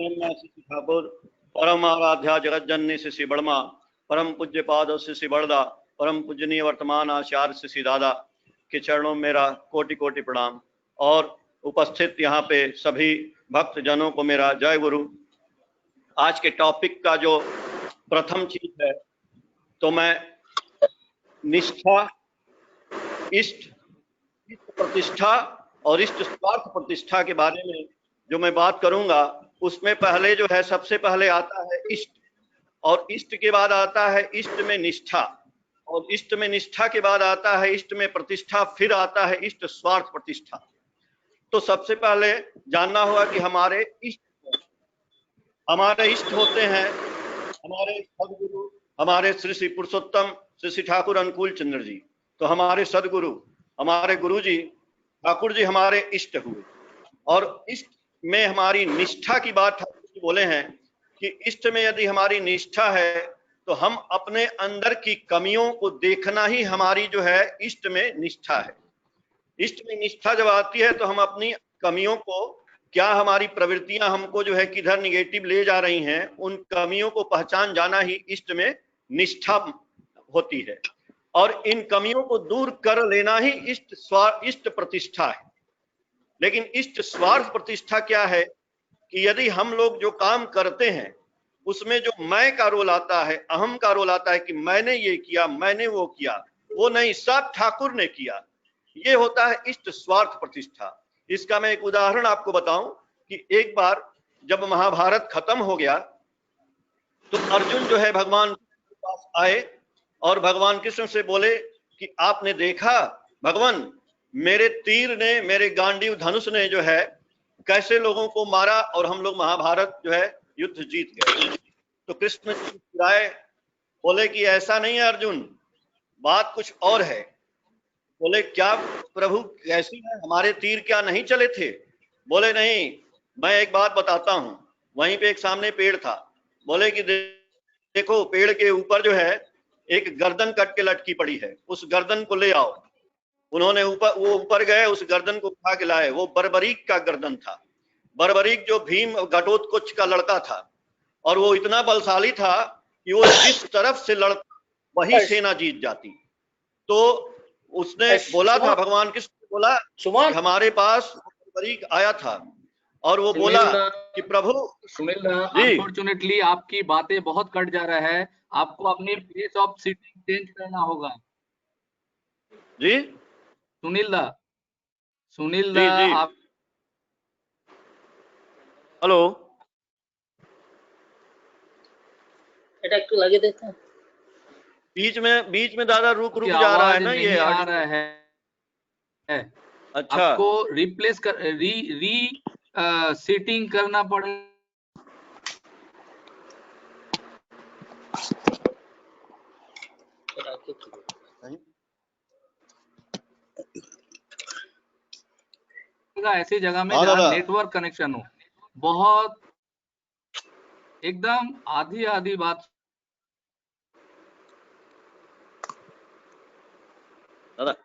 प्रेम श्री ठाकुर, परम आराध्या जगत जननी श्री बड़मा, परम पूज्य पाद श्री बड़दा, परम पूजनीय वर्तमान आचार्य श्री दादा के चरणों में मेरा कोटि कोटि प्रणाम। और उपस्थित यहाँ पे सभी भक्त जनों को मेरा जय गुरु। आज के टॉपिक का जो प्रथम चीज है, तो मैं निष्ठा, इष्ट प्रतिष्ठा और इष्ट स्वार्थ प्रतिष्ठा के बारे में जो मैं बात करूंगा, उसमें पहले जो है सबसे पहले आता है इष्ट, और इष्ट के बाद आता है इष्ट में निष्ठा, और इष्ट में निष्ठा के बाद आता है इष्ट में प्रतिष्ठा, फिर आता है इष्ट स्वार्थ प्रतिष्ठा। तो सबसे पहले जानना होगा कि हमारे इष्ट होते हैं हमारे सदगुरु, हमारे श्री श्री पुरुषोत्तम श्री ठाकुर अनुकूल चंद्र जी। तो हमारे सदगुरु, हमारे गुरु जी ठाकुर जी हमारे इष्ट हुए। और इष्ट में हमारी निष्ठा की बात ठाकुर जी बोले हैं कि इष्ट में यदि हमारी निष्ठा है तो हम अपने अंदर की कमियों को देखना ही हमारी जो है इष्ट में निष्ठा है। इष्ट में निष्ठा जब आती है तो हम अपनी कमियों को, क्या हमारी प्रवृत्तियां हमको जो है किधर निगेटिव ले जा रही हैं, उन कमियों को पहचान जाना ही इष्ट में निष्ठा होती है। और इन कमियों को दूर कर लेना ही इष्ट प्रतिष्ठा है। लेकिन इष्ट स्वार्थ प्रतिष्ठा क्या है कि यदि हम लोग जो काम करते हैं उसमें जो मैं का रोल आता है, अहम का रोल आता है कि मैंने ये किया, मैंने वो किया, वो नहीं, सब ठाकुर ने किया, ये होता है इष्ट स्वार्थ प्रतिष्ठा। इसका मैं एक उदाहरण आपको बताऊं कि एक बार जब महाभारत खत्म हो गया तो अर्जुन जो है भगवान के पास आए और भगवान कृष्ण से बोले कि आपने देखा भगवान, मेरे तीर ने, मेरे गांडीव धनुष ने जो है कैसे लोगों को मारा और हम लोग महाभारत जो है युद्ध जीत गए। तो कृष्ण राय बोले कि ऐसा नहीं है अर्जुन, बात कुछ और है। बोले क्या प्रभु, कैसी है, हमारे तीर क्या नहीं चले थे? बोले नहीं, मैं एक बात बताता हूं। वहीं पे एक सामने पेड़ था, बोले कि देखो पेड़ के ऊपर जो है एक गर्दन कट के लटकी पड़ी है, उस गर्दन को ले आओ। उन्होंने ऊपर गए, उस गर्दन को उठा के लाए। वो बर्बरीक का गर्दन था। बर्बरीक जो भीम घटोत्कच का लड़का था, और वो इतना बलशाली था कि वो जिस तरफ से लड़ता वही सेना जीत जाती। तो उसने बोला था, भगवान कृष्ण बोला कि हमारे पास बर्बरीक आया था और वो बोला कि प्रभु सुनील, अनफॉर्चुनेटली आपकी बातें बहुत कट जा रहा है, आपको अपनी प्लेस ऑफ सिटिंग चेंज करना होगा जी। सुनील दा आप हेलो, এটা একটু লাগিয়ে দেখতে हैं। बीच में दादा रुक जा रहा है ना, ये आ रहा है। अच्छा, आपको रिप्लेस कर सेटिंग करना पड़ेगा। ऐसी जगह में जहाँ नेटवर्क कनेक्शन हो। बहुत एकदम आधी बात दादा।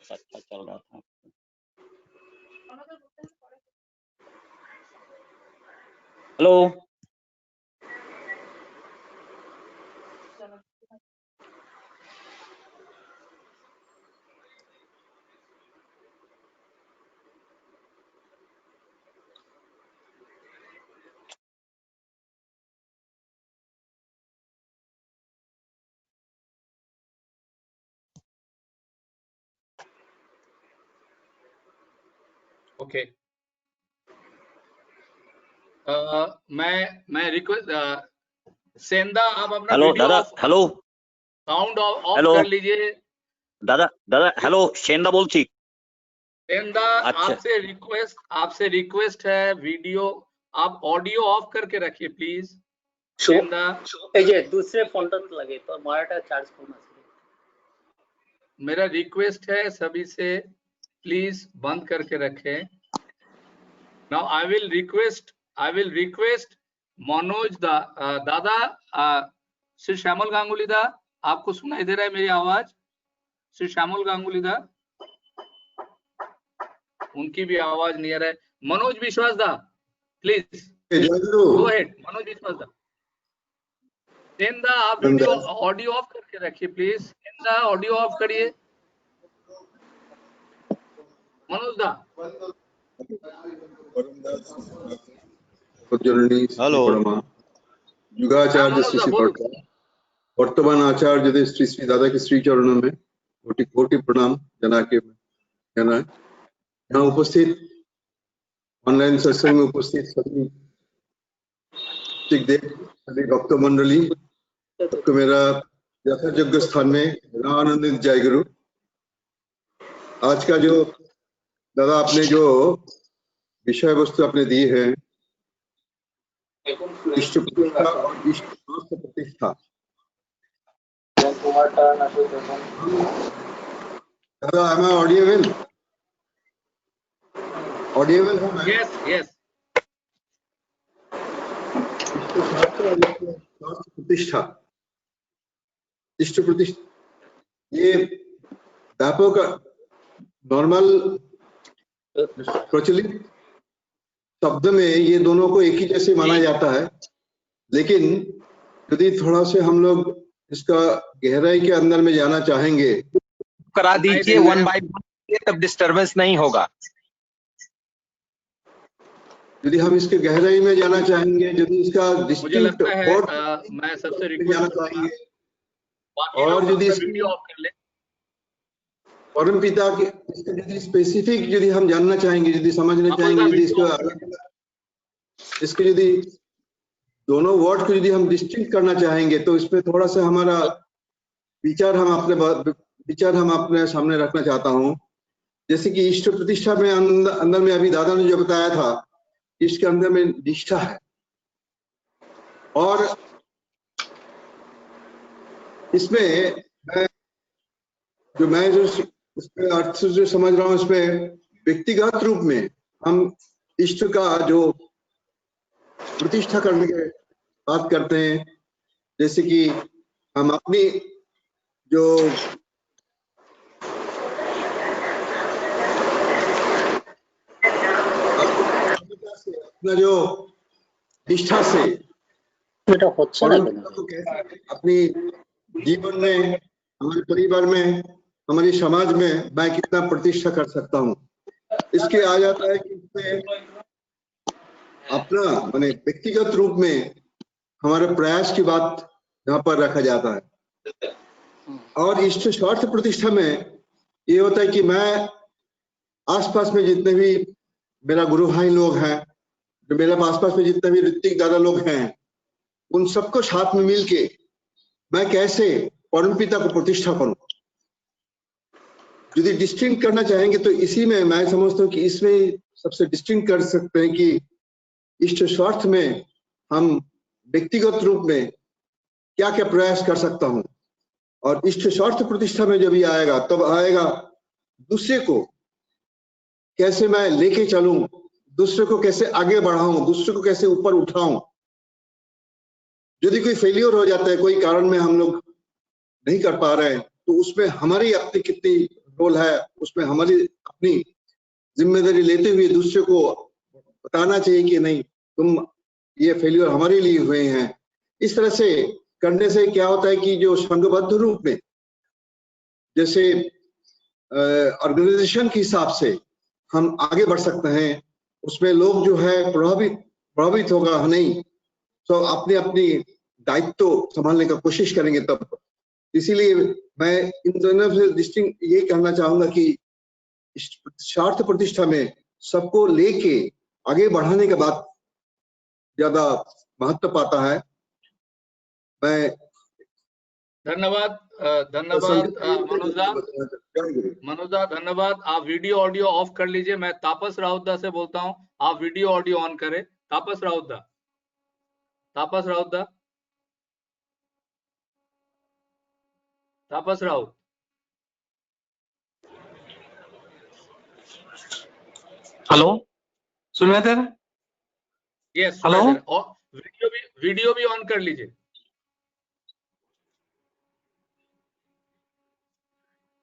अच्छा चल रहा था। Hello, okay. मैं रिक्वेस्ट सेंदा, आप अपना वीडियो हेलो साउंड ऑफ कर लीजिए। दादा हेलो, सेंदा बोलছি। सेंदा, आपसे रिक्वेस्ट है, वीडियो आप ऑडियो ऑफ करके रखिए प्लीज। सेंदा এই যে दूसरे ফোনটা লাগে তো মারাটা চার্জ করুন। मेरा रिक्वेस्ट है सभी से, प्लीज बंद करके रखें। Now I will request Manoj दादा, श्री श्यामल गांगुली दा, आपको सुनाई दे रहा है मेरी आवाज? श्री श्यामल गांगुली दा, उनकी भी आवाज नहीं आ रहा है। मनोज विश्वास दा, प्लीज गो अहेड। मनोज विश्वास दा, सेंदा आप वीडियो ऑडियो ऑफ करके रखिए प्लीज। सेंदा ऑडियो ऑफ करिए। मनोज दा, हेलो युगाचार्य श्री श्री वर्तमान आचार्य श्री श्री दादा के श्री चरणों में कोटि कोटि प्रणाम जना के जना यहाँ उपस्थित ऑनलाइन सत्संग में उपस्थित सभी सभी भक्त मंडली सबको मेरा यथायोग्य स्थान में आनंदित जय गुरु। आज का जो दादा आपने जो विषय वस्तु आपने दी है, इष्ट प्रतिष्ठा और इष्ट प्रतिष्ठा। दादा am I audible? Audible है मैं? yes yes। प्रतिष्ठा, इष्ट प्रतिष्ठा, ये व्यापक नॉर्मल प्रचलित शब्द में ये दोनों को एक ही जैसे माना जाता है, लेकिन यदि थोड़ा से हम लोग इसका गहराई के अंदर में जाना चाहेंगे, करा दीजिए वन बाय वन, तब डिस्टरबेंस नहीं होगा। यदि हम इसके गहराई में जाना चाहेंगे, यदि इसका मुझे लगता है मैं सबसे रिक्वेस्ट चाहेंगे और यदि वीडियो ऑफ कर ले, परम पिता के इसके यदि स्पेसिफिक यदि हम जानना चाहेंगे, यदि समझना चाहेंगे, यदि इसके यदि दोनों वर्ड को यदि हम डिस्टिंक्ट करना चाहेंगे, तो इसमें थोड़ा सा हमारा विचार हम अपने सामने रखना चाहता हूँ। जैसे कि इष्ट प्रतिष्ठा में अंदर में अभी दादा ने जो बताया था, इसके अंदर में निष्ठा है, और इसमें मैं जो इसमें अर्थ जो समझ रहा हूँ, इसमें व्यक्तिगत रूप में हम इष्ट का जो प्रतिष्ठा करने की बात करते हैं, जैसे कि हम अपनी जो अपना जो निष्ठा से अपनी जीवन में, हमारे परिवार में, हमारे समाज में मैं कितना प्रतिष्ठा कर सकता हूँ, इसके आ जाता है कि इसमें अपना माने व्यक्तिगत रूप में हमारे प्रयास की बात यहाँ पर रखा जाता है। और इष्ट स्वार्थ प्रतिष्ठा में ये होता है कि मैं आसपास में जितने भी मेरा गुरु भाई लोग हैं, जो मेरे आसपास में जितने भी ऋत्विक दादा लोग हैं, उन सबको साथ में मिलके मैं कैसे परमपिता को प्रतिष्ठा करूं। यदि डिस्टिंक्ट करना चाहेंगे तो इसी में मैं समझता हूँ कि इसमें सबसे डिस्टिंक्ट कर सकते हैं कि इष्ट स्वार्थ में हम व्यक्तिगत रूप में क्या क्या प्रयास कर सकता हूं, और इष्ट स्वार्थ प्रतिष्ठा में जब ये आएगा, तब आएगा दूसरे को कैसे मैं लेके चलूं, दूसरे को कैसे आगे बढ़ाऊं, दूसरे को कैसे ऊपर उठाऊं। यदि कोई फेलियर हो जाता है, कोई कारण में हम लोग नहीं कर पा रहे हैं, तो उसमें हमारी अपनी कितनी रोल है, उसमें हमारी अपनी जिम्मेदारी लेते हुए दूसरे को बताना चाहिए कि नहीं, तुम ये फेलियर हमारे लिए हुए हैं। इस तरह से करने से क्या होता है कि जो संघबद्ध रूप में, जैसे ऑर्गेनाइजेशन के हिसाब से हम आगे बढ़ सकते हैं, उसमें लोग जो है प्रभावित होगा नहीं, तो अपने अपनी दायित्व संभालने का कोशिश करेंगे तब। इसीलिए मैं इन दोनों से डिस्टिंक्ट ये कहना चाहूंगा कि स्वार्थ प्रतिष्ठा में सबको लेके आगे बढ़ाने के बाद ज्यादा महत्व पाता है। मैं धन्यवाद मनोजा, धन्यवाद। आप वीडियो ऑडियो ऑफ कर लीजिए। मैं तापस राउत दा से बोलता हूं, आप वीडियो ऑडियो ऑन करें। तापस राउत दा, हेलो, सुन रहे थे? Yes hello? और वीडियो भी ऑन कर लीजिए।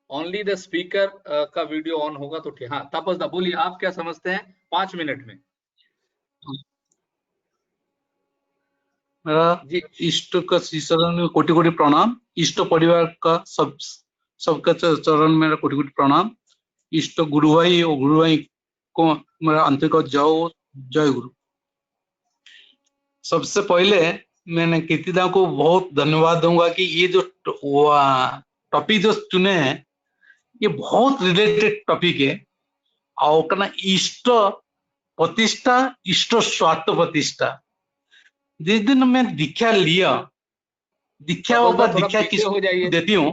ओनली द स्पीकर का वीडियो ऑन होगा तो ठीक। हाँ तापस दा बोलिए, आप क्या समझते हैं 5 मिनट में? मेरा जी इष्ट का चरण में कोटि कोटि प्रणाम। इष्ट परिवार का सबका चरण मेरा कोटि कोटि प्रणाम। इष्ट गुरु भाई और गुरु भाई को मेरा आंतरिक जय गुरु। सबसे पहले मैंने कीर्तिदा को बहुत धन्यवाद दूंगा कि ये जो टॉपिक जो चुने हैं ये बहुत रिलेटेड टॉपिक है। और कहना इष्ट प्रतिष्ठा, इष्ट स्वार्थ प्रतिष्ठा। जिस दिन मैं दीक्षा लिया, दीक्षा तापस दा व थोड़ा दीक्षा पीछे हो जाइए। देती हूँ।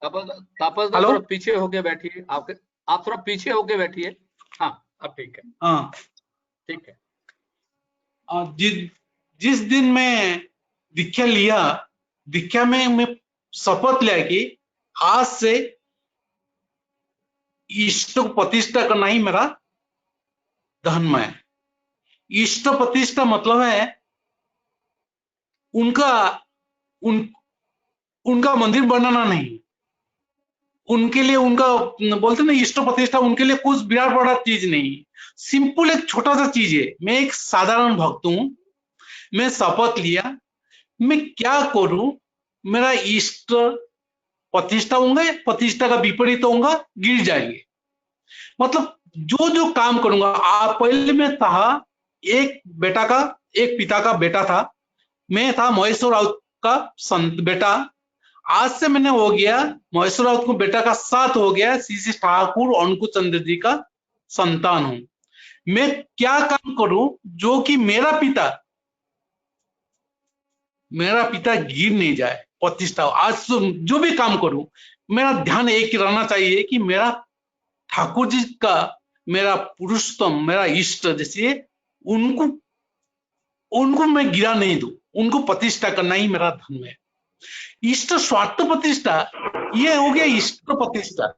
तापस दा हेलो? थोड़ा पीछे होके बैठिए। आप थोड़ा पीछे होके बैठिए। हाँ अब ठीक है, हाँ, ठीक है। जिस दिन मैं दीक्षा लिया, दीक्षा में मैं शपथ लिया कि आज से इष्ट को प्रतिष्ठा करना ही मेरा धर्म है। इष्ट प्रतिष्ठा मतलब है उनका मंदिर बनाना नहीं, उनके लिए उनका बोलते ना इष्ट प्रतिष्ठा, उनके लिए कुछ विराट बड़ा चीज नहीं, सिंपल एक छोटा सा चीज है। मैं एक साधारण भक्त हूं, मैं शपथ लिया मैं क्या करूं, मेरा इष्ट प्रतिष्ठा होंगे, प्रतिष्ठा का विपरीत होगा, गिर जाएंगे। मतलब जो जो काम करूंगा, आप पहले मैं था एक पिता का बेटा था। मैं था महेश्वर राउत का संत बेटा। आज से मैंने हो गया महेश्वर राउत को बेटा का साथ हो गया श्री ठाकुर अंकुर चंद्र जी का संतान हूं। मैं क्या काम करूं जो कि मेरा पिता गिर नहीं जाए, प्रतिष्ठा। आज जो भी काम करूं मेरा ध्यान एक रहना चाहिए कि मेरा ठाकुर जी का, मेरा पुरुषोत्तम, मेरा इष्ट जैसे उनको मैं गिरा नहीं दूं, उनको प्रतिष्ठा करना ही मेरा धर्म है। इष्ट स्वार्थ प्रतिष्ठा, ये हो गया इष्ट प्रतिष्ठा।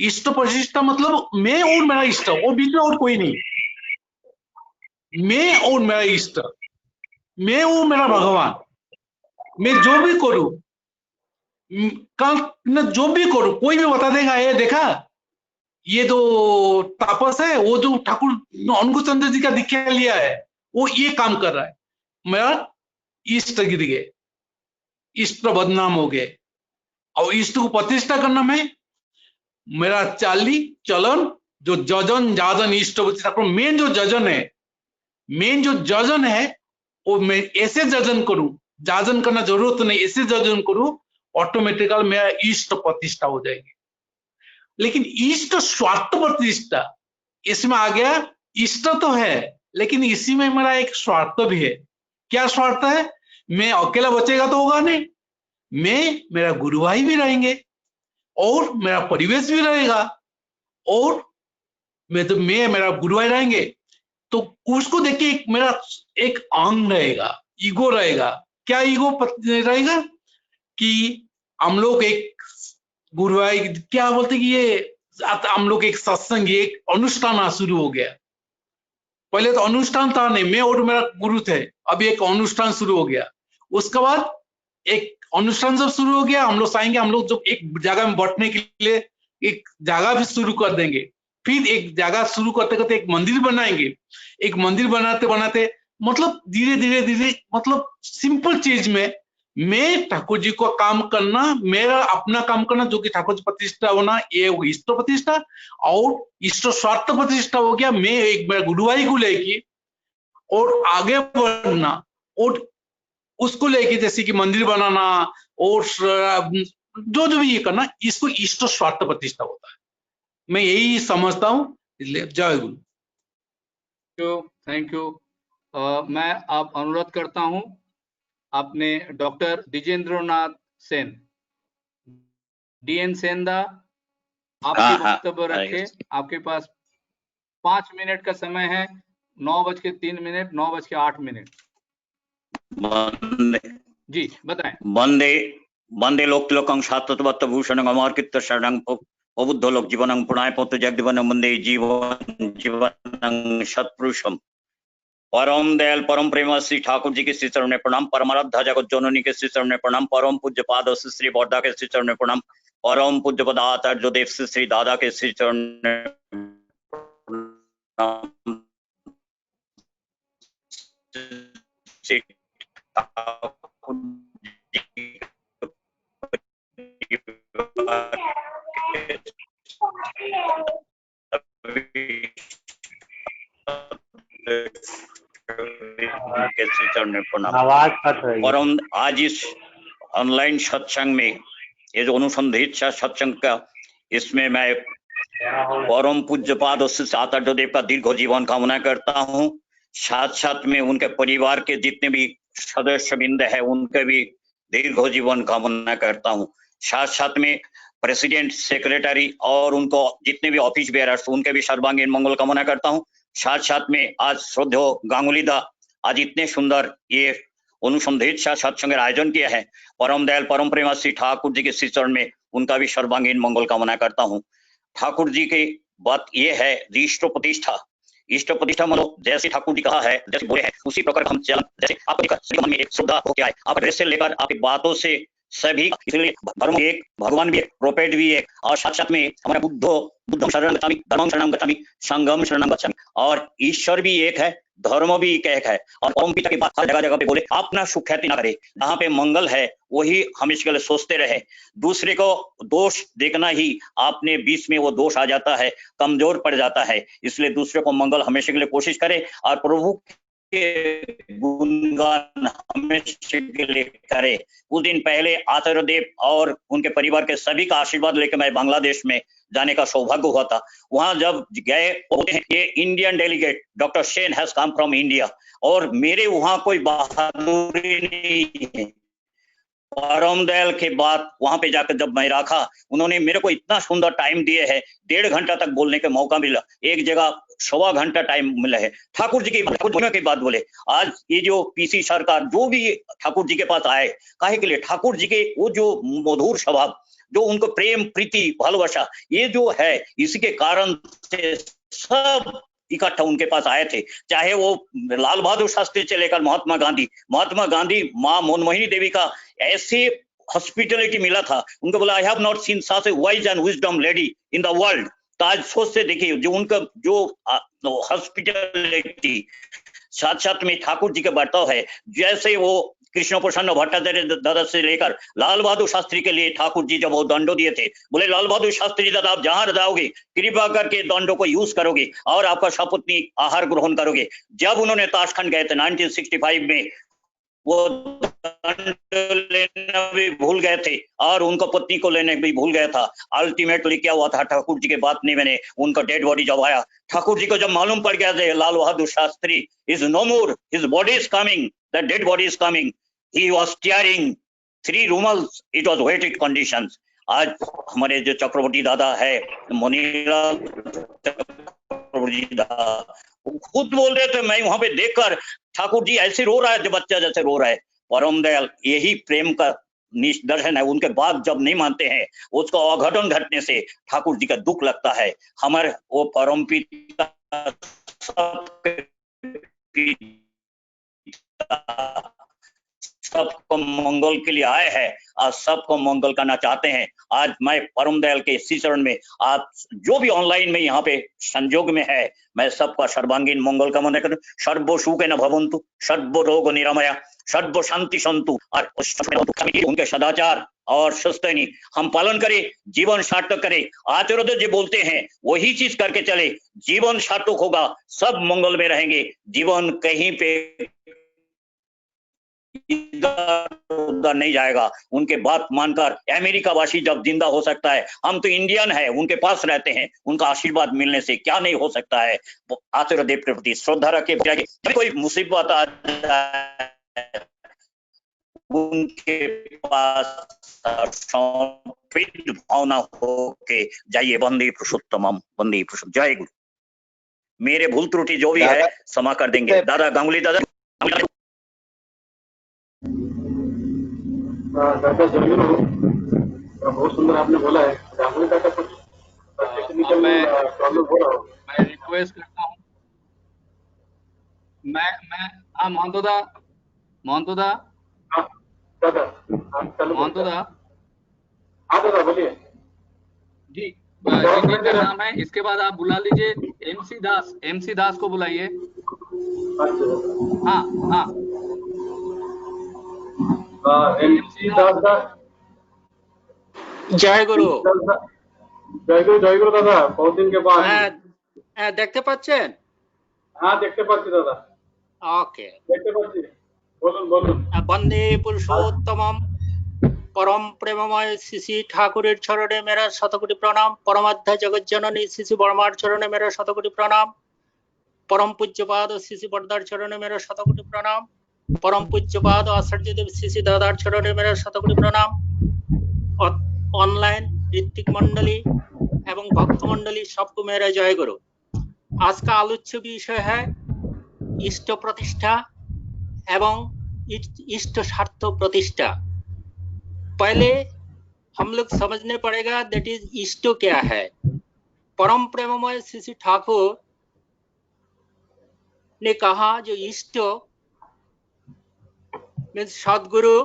इष्ट प्रतिष्ठा मतलब मैं और मेरा इष्ट, और बीच में और कोई नहीं। मैं और मेरा इष्ट, मैं और मेरा भगवान। मैं जो भी करूं, जो भी करूं, कोई भी बता देगा ये देखा ये जो तापस है वो जो ठाकुर अंकुर चंद्र जी का दीक्षा लिया है वो ये काम कर रहा है, मेरा इष्ट गिर गए, इष्ट बदनाम हो गए। और इष्ट को प्रतिष्ठा करना में मेरा चाली चलन जो जजन जाजन इष्ट ठाकुर मेन जो जजन है वो मैं ऐसे जजन करूं, जाजन करना जरूरत नहीं, ऐसे जजन करूं, ऑटोमेटिकल मेरा इष्ट प्रतिष्ठा हो जाएगी। लेकिन इष्ट स्वार्थ प्रतिष्ठा, इसमें आ गया इष्ट तो है लेकिन इसी में मेरा एक स्वार्थ भी है। क्या स्वार्थ है? मैं अकेला बचेगा तो होगा नहीं, मेरा गुरु भाई भी रहेंगे और मेरा परिवेश भी रहेगा, और मेरा गुरु भाई रहेंगे तो उसको देख के मेरा एक अंग रहेगा, ईगो रहेगा। क्या ईगो रहेगा कि हम लोग एक गुरु भाई क्या बोलते कि ये हम लोग एक सत्संग, एक अनुष्ठान शुरू हो गया। पहले तो अनुष्ठान था नहीं, मैं और मेरा गुरु थे, अभी एक अनुष्ठान शुरू हो गया। उसके बाद एक अनुष्ठान जब शुरू हो गया, हम लोग चाहेंगे हम लोग जब एक जगह में बैठने के लिए एक जगह भी शुरू कर देंगे, फिर एक जगह शुरू करते करते एक मंदिर बनाएंगे, एक मंदिर बनाते बनाते मतलब धीरे धीरे मतलब सिंपल चीज में मैं ठाकुर जी को काम करना, मेरा अपना काम करना जो कि ठाकुर जी प्रतिष्ठा होना, ये इष्ट प्रतिष्ठा। और इष्ट स्वार्थ प्रतिष्ठा हो गया, मैं एक मेरा गुरु भाई को लेके और आगे बढ़ना और उसको लेके जैसे कि मंदिर बनाना और जो जो भी ये करना, इसको इष्ट स्वार्थ प्रतिष्ठा होता है। मैं यही समझता हूँ, इसलिए जय गुरु। Thank you. मैं अब अनुरोध करता हूं अपने डॉक्टर द्विजेंद्रनाथ सेन, डीएन सेनदा, आपके वक्तव्य रखे। आपके पास 5 मिनट का समय है। 9:03, 9:08। जी बताएं। वंदे लोक तिलकं शाश्वतवत्त भूषणं अमरकृत शरणं अबुद्ध लोक जीवनं पुणाय पौत्र जगदीवन वंदे जीवन जीवनं सत्पुरुषम। परम दयाल परम प्रेम श्री ठाकुर जी के श्री चरण में प्रणाम। परमाराध्या जगत जननी के श्री चरण में प्रणाम। परम पूज्य पाद श्री बौद्धा के श्री चरण में प्रणाम। परम पूज्य पद आचार्य जो देव श्री दादा के श्री चरण में प्रणाम। श्री ठाकुर के श्री चरण में प्रणाम। आवाज कट रही है। और हम आज इस ऑनलाइन सत्संग में, ये जो अनुसंधित सत्संग का, इसमें मैं परम पूज्यपाद आचार्य देव का दीर्घ जीवन कामना करता हूँ। साथ साथ में उनके परिवार के जितने भी सदस्य वृंद है उनके भी दीर्घ जीवन कामना करता हूँ। साथ साथ में प्रेसिडेंट, सेक्रेटरी और उनको जितने भी ऑफिस बेयरर्स उनके भी सर्वांगीण मंगल कामना करता हूँ। साथ साथ में आज श्रद्धेय गांगुली दा आज इतने सुंदर ये अनुसंधित सत्संग आयोजन किया है। परम दयाल परम प्रेम श्री ठाकुर जी के श्री चरण में उनका भी सर्वांगीण मंगल कामना करता हूँ। ठाकुर जी की बात ये है, इष्ट प्रतिष्ठा। इष्ट प्रतिष्ठा मतलब जैसे ठाकुर जी कहा है, जैसे बोले हैं उसी प्रकार हम चल, जैसे आपके मन में एक श्रद्धा हो क्या है, आप ड्रेस से लेकर आपकी बातों से सभी, इसलिए धर्म एक, भगवान भी एक, प्रोफेट भी एक, और साथ साथ में हमारा बुद्धं शरणं गच्छामि, धर्मं शरणं गच्छामि, संघं शरणं गच्छामि, और ईश्वर भी एक है, धर्म भी एक है। और परम पिता की बात हर जगह जगह पे बोले, अपना सुख ख्याति ना करे, जहाँ पे मंगल है वही हम इसके लिए सोचते रहे। दूसरे को दोष देखना ही आपने बीच में वो दोष आ जाता है, कमजोर पड़ जाता है। इसलिए दूसरे को मंगल हमेशा के लिए कोशिश करे और प्रभु के गुणगान हमेशा के लिए करे। कुछ दिन पहले आचार्य देव और उनके परिवार के सभी का आशीर्वाद लेकर मैं बांग्लादेश में जाने का सौभाग्य हुआ था। वहां जब गए, ये Indian delegate doctor Sen has come from India, और मेरे वहां कोई बहादुरी नहीं है। परम दयाल के बाद वहां पे जाकर जब मैं रखा, उन्होंने मेरे को इतना सुंदर टाइम दिए है, 1.5 घंटा तक बोलने का मौका मिला, एक जगह 1.25 घंटा टाइम मिला है। ठाकुर जी की बात बोले। आज ये जो पीसी सरकार जो भी ठाकुर जी के पास आए, काहे के लिए? ठाकुर जी के वो जो मधुर स्वभाव, जो उनको प्रेम प्रीति भालोबासा, ये जो है, इसके कारण से सब इकट्ठा उनके पास आए थे। चाहे वो लाल बहादुर शास्त्री से लेकर महात्मा गांधी, माँ मनमोहिनी देवी का ऐसे हॉस्पिटलिटी मिला था। उनको बोला, I have not seen such A wise and wisdom lady in the world. तो आज सोच से देखिए जो उनका जो हॉस्पिटलिटी, साथ साथ में ठाकुर जी का बर्ताव है। जैसे वो कृष्ण प्रसन्न भट्टाचार्य दादा से लेकर लाल बहादुर शास्त्री के लिए ठाकुर जी जब वो दंडो दिए थे, बोले लाल बहादुर शास्त्री दादा आप जहां जाओगे कृपा करके दंडो को यूज करोगे और आपका सपत्नी आहार ग्रहण करोगे। जब उन्होंने ताशखंड गए थे 1965 में, वो दंड लेना भी भूल गए थे और उनको पत्नी को लेने भी भूल गया था। अल्टीमेटली क्या हुआ था, ठाकुर जी के बात नहीं मैंने, उनका डेड बॉडी जब आया, ठाकुर जी को जब मालूम पड़ गया था Lal Bahadur Shastri is no more, his body is coming, the dead body is coming, he was tearing 3 rumors, it was waited conditions। आज हमारे जो चक्रवर्ती दादा है, मोनीलाल चक्रवर्ती दादा, खुद बोल रहे थे, मैं वहां पे देखकर ठाकुर जी ऐसे रो रहा है जो बच्चा जैसे रो रहा है। परम दयाल यही प्रेम का निदर्शन है। उनके बाद जब नहीं मानते हैं, उसका अघटन घटने से ठाकुर जी का दुख लगता है। हमारे वो परम पिता सबको मंगल के लिए आए हैं और सबको मंगल करना चाहते हैं। आज मैं परम दयाल के इसी चरण में, आप जो भी ऑनलाइन में यहाँ पे संयोग में है, मैं सबका सर्वांगीण मंगल कामना करूं। सर्व सुखेन भवन्तु, सर्व रोग निरामया, सर्व शांति सन्तु, और उनके सदाचार और सस्तनी हम पालन करें, जीवन सार्थक करें। आचार्य जी बोलते हैं वही चीज करके चले, जीवन सार्थक होगा, सब मंगल में रहेंगे। जीवन कहीं पे उधर नहीं जाएगा। उनके बात मानकर अमेरिका वासी जब जिंदा हो सकता है, हम तो इंडियन है, उनके पास रहते हैं, उनका आशीर्वाद मिलने से क्या नहीं हो सकता है। आचार्य देव के प्रति श्रद्धा रखे, कोई मुसीबत आ जाए उनके पास भावना हो के जाइए। वंदे पुरुषोत्तमम, वंदे पुरुषोत्तम। जय गुरु। मेरे भूल त्रुटि जो भी है क्षमा कर देंगे। दादा गांगुली दादा दादा जरूर हो, बहुत सुंदर आपने बोला है। गांगुली दादा कुछ अब मैं रिक्वेस्ट करता हूँ, मैं हाँ महंतोदा जी, जिंदगी का नाम है। इसके बाद आप बुला लीजिए MC दास को बुलाइए। हाँ हाँ MC दास। জয় গুরু। জয় গুরু দাদা, বহুদিন কে বাদ। হ্যাঁ, দেখতে পাচ্ছেন? হ্যাঁ দেখতে পাচ্ছি দাদা। ওকে, দেখতে পাচ্ছি, বলুন। বন্দে পুরুষোত্তমম परम प्रेममय श्री श्री ठाकुरेर चरणे मेरा शतकोटि प्रणाम। परमाध्या जगत जननी श्री श्री वर्मार चरणे मेरा शतकोटि प्रणाम। परम पूज्यपाद श्री श्री बड़दार चरणे मेरा शतकोटि प्रणाम। परम पूज्यपाद आचार्य देव श्री श्री दादार चरणे मेरा शतकोटि प्रणाम। ऑनलाइन ऋत्विक मंडली एवं भक्त मंडली सबको मेरा जय गुरु। आज का आलोच्य विषय है इष्ट प्रतिष्ठा एवं इष्ट स्वार्थ प्रतिष्ठा। पहले हम लोग समझने पड़ेगा दैट इज इष्ट क्या है। परम प्रेममय श्री श्री ठाकुर ने कहा जो इष्ट मीन्स सदगुरु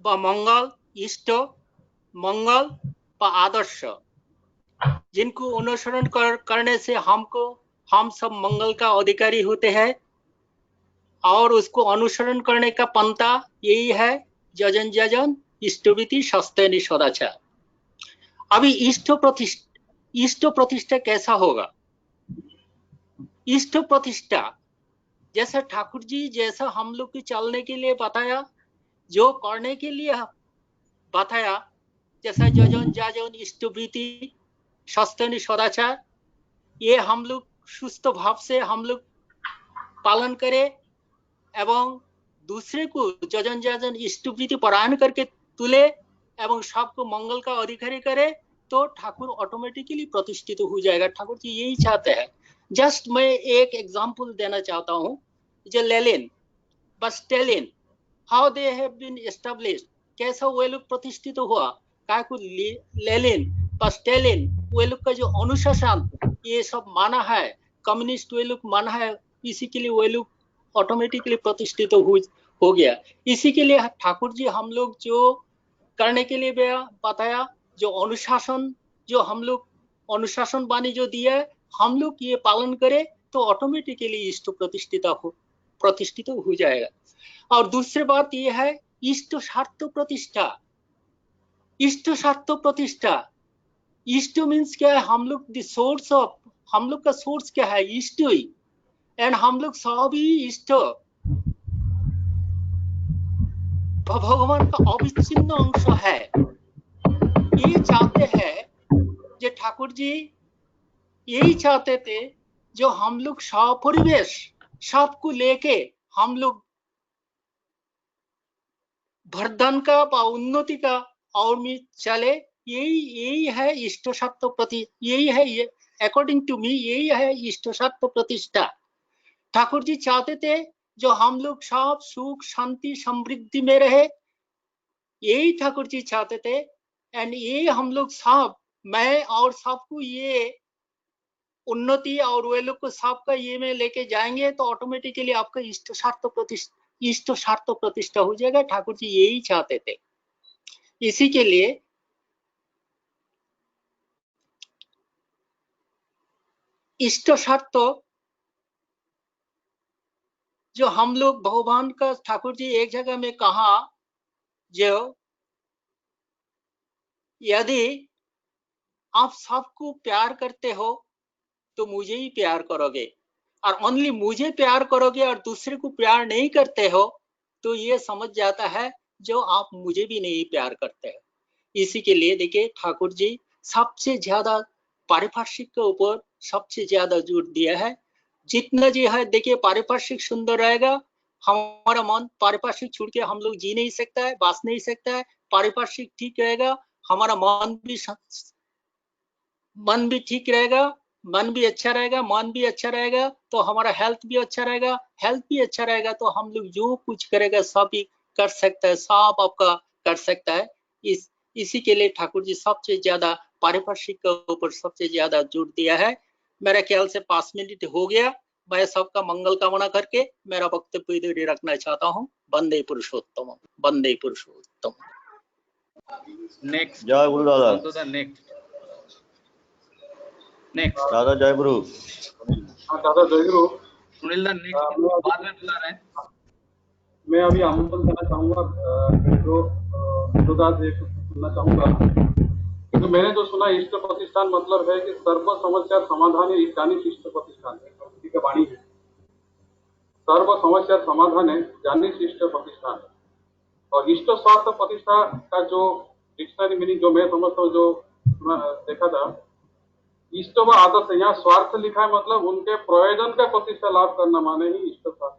व मंगल, इष्ट मंगल व आदर्श, जिनको अनुसरण करने से हम सब मंगल का अधिकारी होते हैं और उसको अनुसरण करने का पंथा यही है जजन जजन इष्टविति सस्तेनि सदाचार। अभी इष्ट प्रतिष्ठा कैसा होगा? इष्ट प्रतिष्ठा जैसा ठाकुर जी जैसा हम लोग के चलने के लिए बताया, जो करने के लिए बताया, जैसा जजन जजन इष्टवृत्ति सस्तेनि सदाचार, ये हम लोग सुस्थ भाव से हम लोग पालन करें एवं दूसरे को जजन जजन इष्टवृत्ति परायण करके तुले एवं सबको मंगल का अधिकारी करे तो ठाकुर ऑटोमेटिकली प्रतिष्ठित हो जाएगा। ठाकुर जी यही चाहते हैं। जस्ट मैं एक एग्जांपल देना चाहता हूँ, जो लेनिन व Stalin, how they have been established, कैसा वे लोग प्रतिष्ठित हुआ। क्या को लेनिन व स्टालिन वे लोग का जो अनुशासन ये सब माना है, कम्युनिस्ट वे लोग माना है, इसी के लिए वे लोग ऑटोमेटिकली प्रतिष्ठित हो गया। इसी के लिए ठाकुर जी हम लोग जो करने के लिए बताया, जो अनुशासन जो हम लोग अनुशासन वाणी जो दिया है, हम लोग ये पालन करें तो ऑटोमेटिकली इष्ट प्रतिष्ठित हो जाएगा। और दूसरी बात ये है इष्ट स्वार्थ प्रतिष्ठा। इष्ट स्वार्थ प्रतिष्ठा, इष्ट मीन्स क्या है? हम लोग द सोर्स ऑफ, हम लोग का सोर्स क्या है? इष्ट ही। एंड हम लोग सभी इष्ट भगवान का अविच्छिन्न अंश है। ये चाहते हैं जो ठाकुर जी यही चाहते थे, जो हम लोग परिवेश सबको लेके हम लोग वर्धन का व उन्नति का और में चले। यही है इष्ट स्वार्थ प्रति, यही है अकॉर्डिंग टू मी, यही है इष्ट स्वार्थ प्रतिष्ठा। ठाकुर जी चाहते थे जो हम लोग सब सुख शांति समृद्धि में रहे, यही ठाकुर जी चाहते थे। एंड ये हम लोग सब, मैं और सबको ये उन्नति और वे लोग को सबका ये में लेके जाएंगे तो ऑटोमेटिकली आपका इष्ट स्वार्थ प्रतिष्ठा हो जाएगा। ठाकुर जी यही चाहते थे। इसी के लिए इष्ट स्वार्थ जो हम लोग भगवान का, ठाकुर जी एक जगह में कहा, जो यदि आप सबको प्यार करते हो तो मुझे ही प्यार करोगे, और ओनली मुझे प्यार करोगे और दूसरे को प्यार नहीं करते हो तो ये समझ जाता है जो आप मुझे भी नहीं प्यार करते हो। इसी के लिए देखिए ठाकुर जी सबसे ज्यादा पारिभाषिक के ऊपर सबसे ज्यादा जोर दिया है। जितना जी है देखिए, पारिभाषिक सुंदर रहेगा, हमारा मन पारिभाषिक छोड़ के हम लोग जी नहीं सकता है, बस नहीं सकता है। पारिभाषिक ठीक रहेगा, हमारा मन भी ठीक रहेगा, मन भी अच्छा रहेगा, मन भी अच्छा रहेगा तो हमारा हेल्थ भी अच्छा रहेगा, हेल्थ भी अच्छा रहेगा तो हम लोग जो कुछ करेगा सब ही कर सकता है, सब आपका कर सकता है। इसी के लिए ठाकुर जी सबसे ज्यादा पारिभाषिक के ऊपर सबसे ज्यादा जोर दिया है। मेरा ख्याल से 5 मिनट हो गया। मैं सबका मंगल कामना करके मेरा वक्तव्य इधर ही रखना चाहता हूँ। वंदे पुरुषोत्तम, वंदे पुरुषोत्तम। नेक्स्ट जय गुरु दादा। to the next दादा जय गुरु। हाँ दादा जय गुरु। सुनील दा नेक्स्ट बाद में बुला रहे हैं। मैं अभी आमंत्रण करना चाहूंगा विष्णुदास जी को सुनना चाहूंगा। तो मैंने जो सुना इष्ट प्रतिष्ठान मतलब है कि सर्व समस्या समाधान है जानिस इष्ट प्रतिष्ठान है, किसी का वाणी है। सर्व समस्या समाधान है जानिस इष्ट प्रतिष्ठान है। और इष्ट स्वार्थ प्रतिष्ठा का जो डिक्शनरी मीनिंग जो मैं समझता हूँ, जो देखा था, इष्ट व आदर्श, यहाँ स्वार्थ लिखा है मतलब उनके प्रयोजन का प्रतिष्ठा लाभ करना माने ही इष्ट स्वार्थ।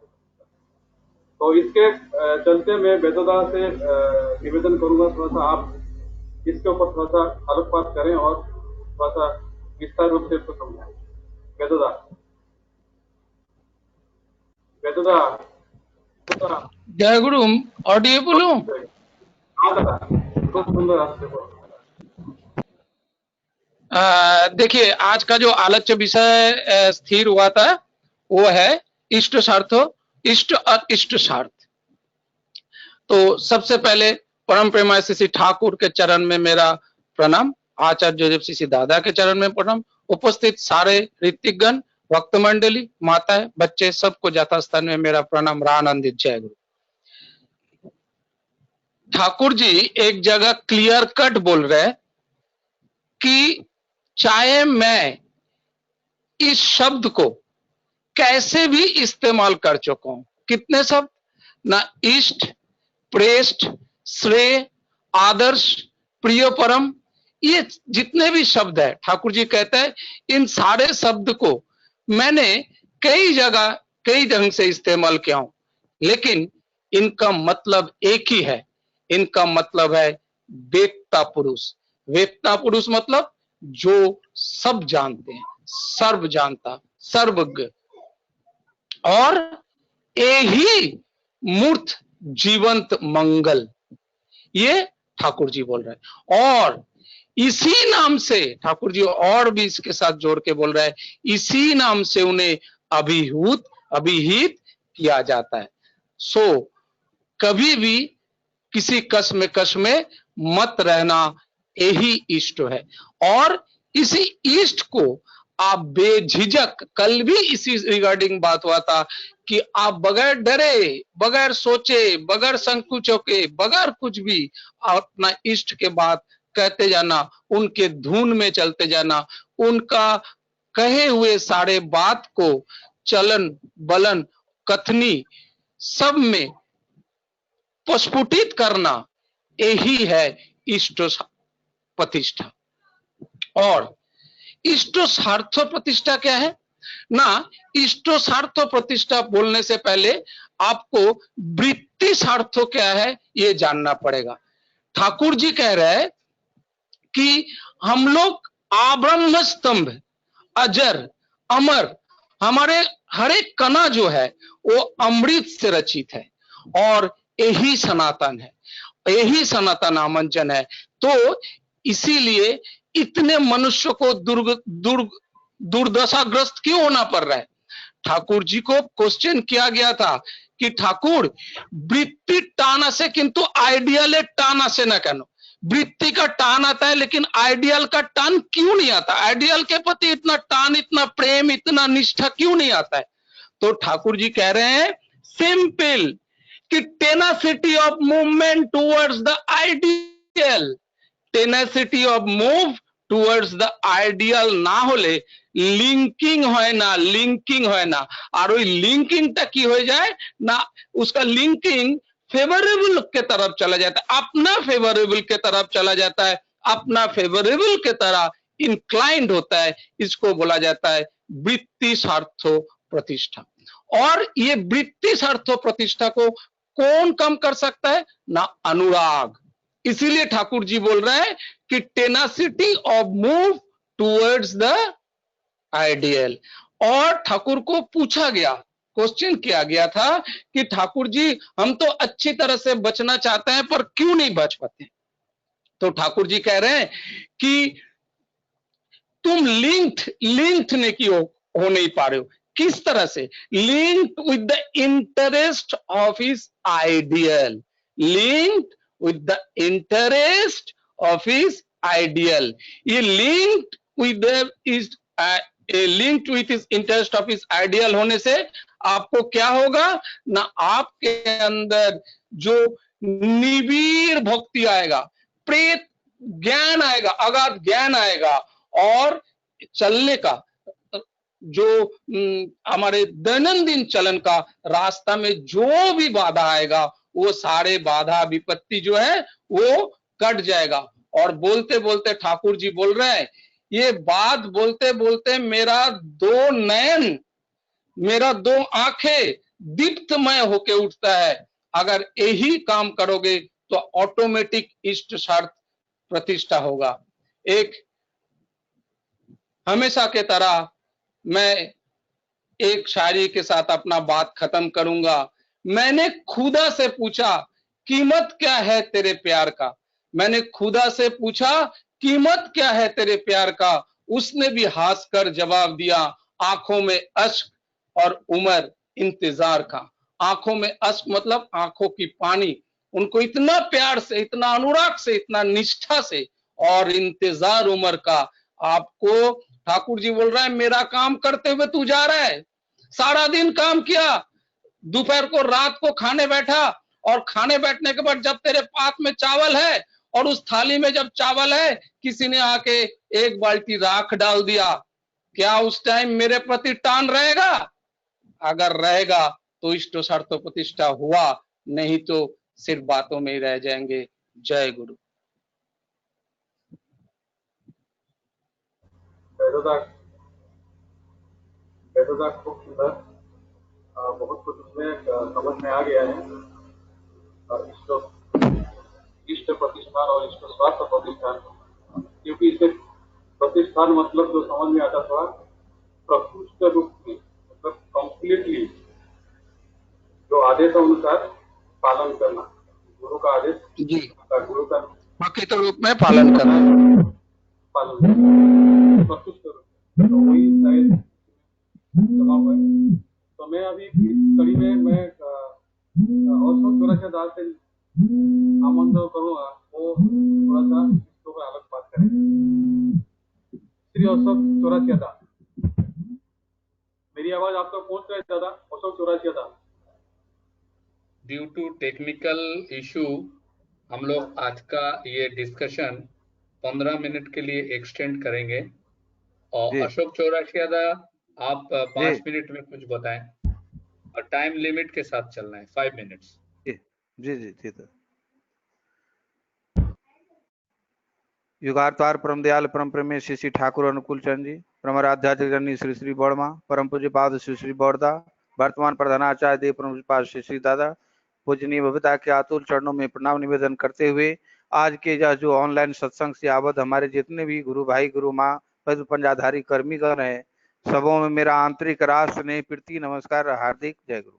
तो इसके चलते मैं वेदोदा से निवेदन करूंगा, थोड़ा सा आप इसके ऊपर थोड़ा सा आलोकपात करें और थोड़ा सा विस्तार रूप से इसको समझाएं। वेदोदा, वेदोदा, जय गुरु। ऑडिएबल हूँ? हाँ दादा, खूब सुंदर आपसे बोल। देखिए, आज का जो आलोच्य विषय स्थिर हुआ था वो है इष्ट स्वार्थ, इष्ट और इष्ट स्वार्थ। तो सबसे पहले परम प्रेमाय श्री ठाकुर के चरण में मेरा प्रणाम, आचार्य जोसेफ श्री दादा के चरण में प्रणाम, उपस्थित सारे ऋतिकगण, भक्त मंडली, माताएं, बच्चे, सबको यथास्थान में मेरा प्रणाम, रानंदित जय गुरु। ठाकुर जी एक जगह क्लियर कट बोल रहे कि चाहे मैं इस शब्द को कैसे भी इस्तेमाल कर चुका हूं, कितने शब्द ना, इष्ट, प्रेष्ठ, श्रेय, आदर्श, प्रिय, परम, ये जितने भी शब्द है ठाकुर जी कहते हैं इन सारे शब्द को मैंने कई जगह कई ढंग से इस्तेमाल किया हूं, लेकिन इनका मतलब एक ही है। इनका मतलब है वेत्ता पुरुष। वेत्ता पुरुष मतलब जो सब जानते हैं, सर्व जानता, सर्वज्ञ, और यही मूर्त जीवंत मंगल, ये ठाकुर जी बोल रहे हैं। और इसी नाम से ठाकुर जी और भी इसके साथ जोड़ के बोल रहे हैं, इसी नाम से उन्हें अभिहित किया जाता है। सो कभी भी किसी कस में मत रहना, यही इष्ट है। और इसी इष्ट को आप बेझिझक, कल भी इसी रिगार्डिंग बात हुआ था कि आप बगैर डरे, बगैर सोचे, बगैर संकोचों के, बगैर कुछ भी अपना इष्ट के बात कहते जाना, उनके धुन में चलते जाना, उनका कहे हुए सारे बात को चलन बलन कथनी सब में प्रस्फुटित करना, यही है इष्ट प्रतिष्ठा। और इष्ट स्वार्थ प्रतिष्ठा क्या है ना, इष्ट स्वार्थ प्रतिष्ठा बोलने से पहले आपको वृत्ति स्वार्थ क्या है ये जानना पड़ेगा। ठाकुर जी कह रहे हैं कि हम लोग आब्रह्म स्तंभ, अजर, अमर, हमारे हर एक कणा जो है वो अमृत से रचित है और यही सनातन है, यही सनातन आमंजन है। तो इसीलिए इतने मनुष्य को दुर्दशाग्रस्त क्यों होना पड़ रहा है। ठाकुर जी को क्वेश्चन किया गया था कि ठाकुर वृत्ति टान आसे किंतु आइडियल टान आसे ना केन, वृत्ति का टान आता है लेकिन आइडियल का टान क्यों नहीं आता, आइडियल के प्रति इतना टान, इतना प्रेम, इतना निष्ठा क्यों नहीं आता है। तो ठाकुर जी कह रहे हैं सिंपल कि tenacity of movement towards the ideal, tenacity of move towards the ideal ना होले लिंकिंग है ना, लिंकिंग है ना, और वही लिंकिंग तक की हो जाए ना, उसका लिंकिंग फेवरेबल के तरफ चला जाता है, अपना फेवरेबल के तरफ चला जाता है, अपना फेवरेबल के तरह इंक्लाइंड होता है, इसको बोला जाता है वृत्ति स्वार्थो प्रतिष्ठा। और ये वृत्ति स्वार्थो प्रतिष्ठा को कौन कम कर सकता है ना, अनुराग। इसीलिए ठाकुर जी बोल रहे हैं कि tenacity of move towards the ideal. और ठाकुर को पूछा गया, क्वेश्चन किया गया था कि ठाकुर जी हम तो अच्छी तरह से बचना चाहते हैं पर क्यों नहीं बच पाते। तो ठाकुर जी कह रहे हैं कि तुम लिंक्ड ने की हो नहीं पा रहे हो। किस तरह से? Linked with the interest of his ideal, linked with the interest of his ideal. ये linked with his interest of his ideal होने से आपको क्या होगा ना, आपके अंदर जो निबिड़ भक्ति आएगा, प्रेत ज्ञान आएगा, अगाध ज्ञान आएगा, और चलने का जो हमारे दैनंदिन चलन का रास्ता में जो भी बाधा आएगा, वो सारे बाधा विपत्ति जो है वो कट जाएगा। और बोलते बोलते ठाकुर जी बोल रहे हैं, ये बात बोलते बोलते मेरा दो नयन, मेरा दो आंखें दीप्तमय होके उठता है। अगर यही काम करोगे तो ऑटोमेटिक इष्ट स्वार्थ प्रतिष्ठा होगा। एक हमेशा के तरह मैं एक शायरी के साथ अपना बात खत्म करूंगा। मैंने खुदा से पूछा कीमत क्या है तेरे प्यार का, मैंने खुदा से पूछा कीमत क्या है तेरे प्यार का, उसने भी हंस कर जवाब दिया, आंखों में अश्क और उम्र इंतजार का। आंखों में अश्क मतलब आंखों की पानी, उनको इतना प्यार से, इतना अनुराग से, इतना निष्ठा से, और इंतजार उम्र का। आपको ठाकुर जी बोल रहा है, मेरा काम करते हुए तू जा रहा है, सारा दिन काम किया, दोपहर को रात को खाने बैठा, और खाने बैठने के बाद जब तेरे पास में चावल है और उस थाली में जब चावल है, किसी ने आके एक बाल्टी राख डाल दिया, क्या उस टाइम मेरे प्रति टान रहेगा? अगर रहेगा तो इष्ट स्वार्थ प्रतिष्ठा हुआ, नहीं तो सिर्फ बातों में ही रह जाएंगे। जय गुरु। खूब सुंदर, बहुत कुछ उसमें समझ में आ गया है। इष्ट प्रतिष्ठान और इष्ट स्वार्थ प्रतिष्ठान, क्योंकि इसे प्रतिष्ठान मतलब जो समझ में आता थोड़ा प्रकृष्ट रूप में, मतलब कंप्लीटली जो आदेश अनुसार पालन करना, गुरु का आदेश जी, गुरु का प्रकृत रूप में पालन करना, प्रकृष्ट रूप में, तो वही शायद जवाब है। तो मैं अभी इस कड़ी में मैं अशोक चौरसिया दास से आमंत्रण करूंगा, वो थोड़ा सा इसको में अलग बात करेंगे। श्री अशोक चौरसिया दास, मेरी आवाज आप तक पहुंच रही दादा? अशोक चौरसिया दास। ड्यू टू टेक्निकल इशू हम लोग आज का ये डिस्कशन 15 मिनट के लिए एक्सटेंड करेंगे। और अशोक चौरसिया दा, आप 5 मिनट में कुछ बताएं, और टाइम लिमिट के साथ चलना है, 5 मिनट्स। जी जी जी। तो युगावतार परम दयाल परम प्रेमी श्री श्री ठाकुर अनुकूल चंद जी, परम आध्यात्मिक जननी श्री श्री बर्मा, परम पूज्य पाद श्री श्री बौरदा, वर्तमान प्रधानाचार्य देव परम पूज्य पाद श्री श्री दादा, पूजनीय भविता के अतुल चरणों में प्रणाम निवेदन करते हुए आज के जो ऑनलाइन सत्संग से आबद्ध हमारे जितने भी गुरु भाई गुरु माँ पद पंजाधारी कर्मीगण है, सबों में मेरा आंतरिक राष्ट्र स्नेह प्रीति नमस्कार, हार्दिक जय गुरु।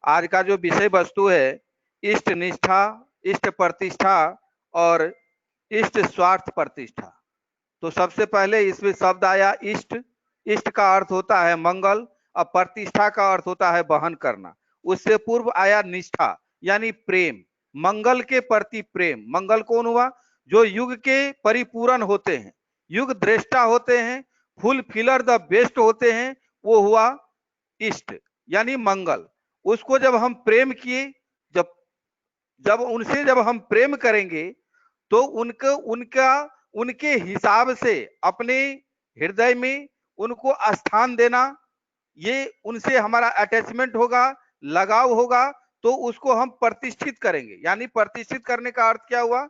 आज का जो विषय वस्तु है इष्ट निष्ठा, इष्ट प्रतिष्ठा और इष्ट स्वार्थ प्रतिष्ठा। तो सबसे पहले इसमें शब्द आया इष्ट। इष्ट का अर्थ होता है मंगल और प्रतिष्ठा का अर्थ होता है वहन करना। उससे पूर्व आया निष्ठा यानी प्रेम, मंगल के प्रति प्रेम। मंगल कौन हुआ? जो युग के परिपूर्ण होते हैं, युग दृष्टा होते हैं, फुल फिलर द बेस्ट होते हैं, वो हुआ इष्ट यानी मंगल। उसको जब हम प्रेम किए, जब उनसे जब हम प्रेम करेंगे तो उनके हिसाब से अपने हृदय में उनको स्थान देना, ये उनसे हमारा अटैचमेंट होगा, लगाव होगा, तो उसको हम प्रतिष्ठित करेंगे। यानी प्रतिष्ठित करने का अर्थ क्या हुआ?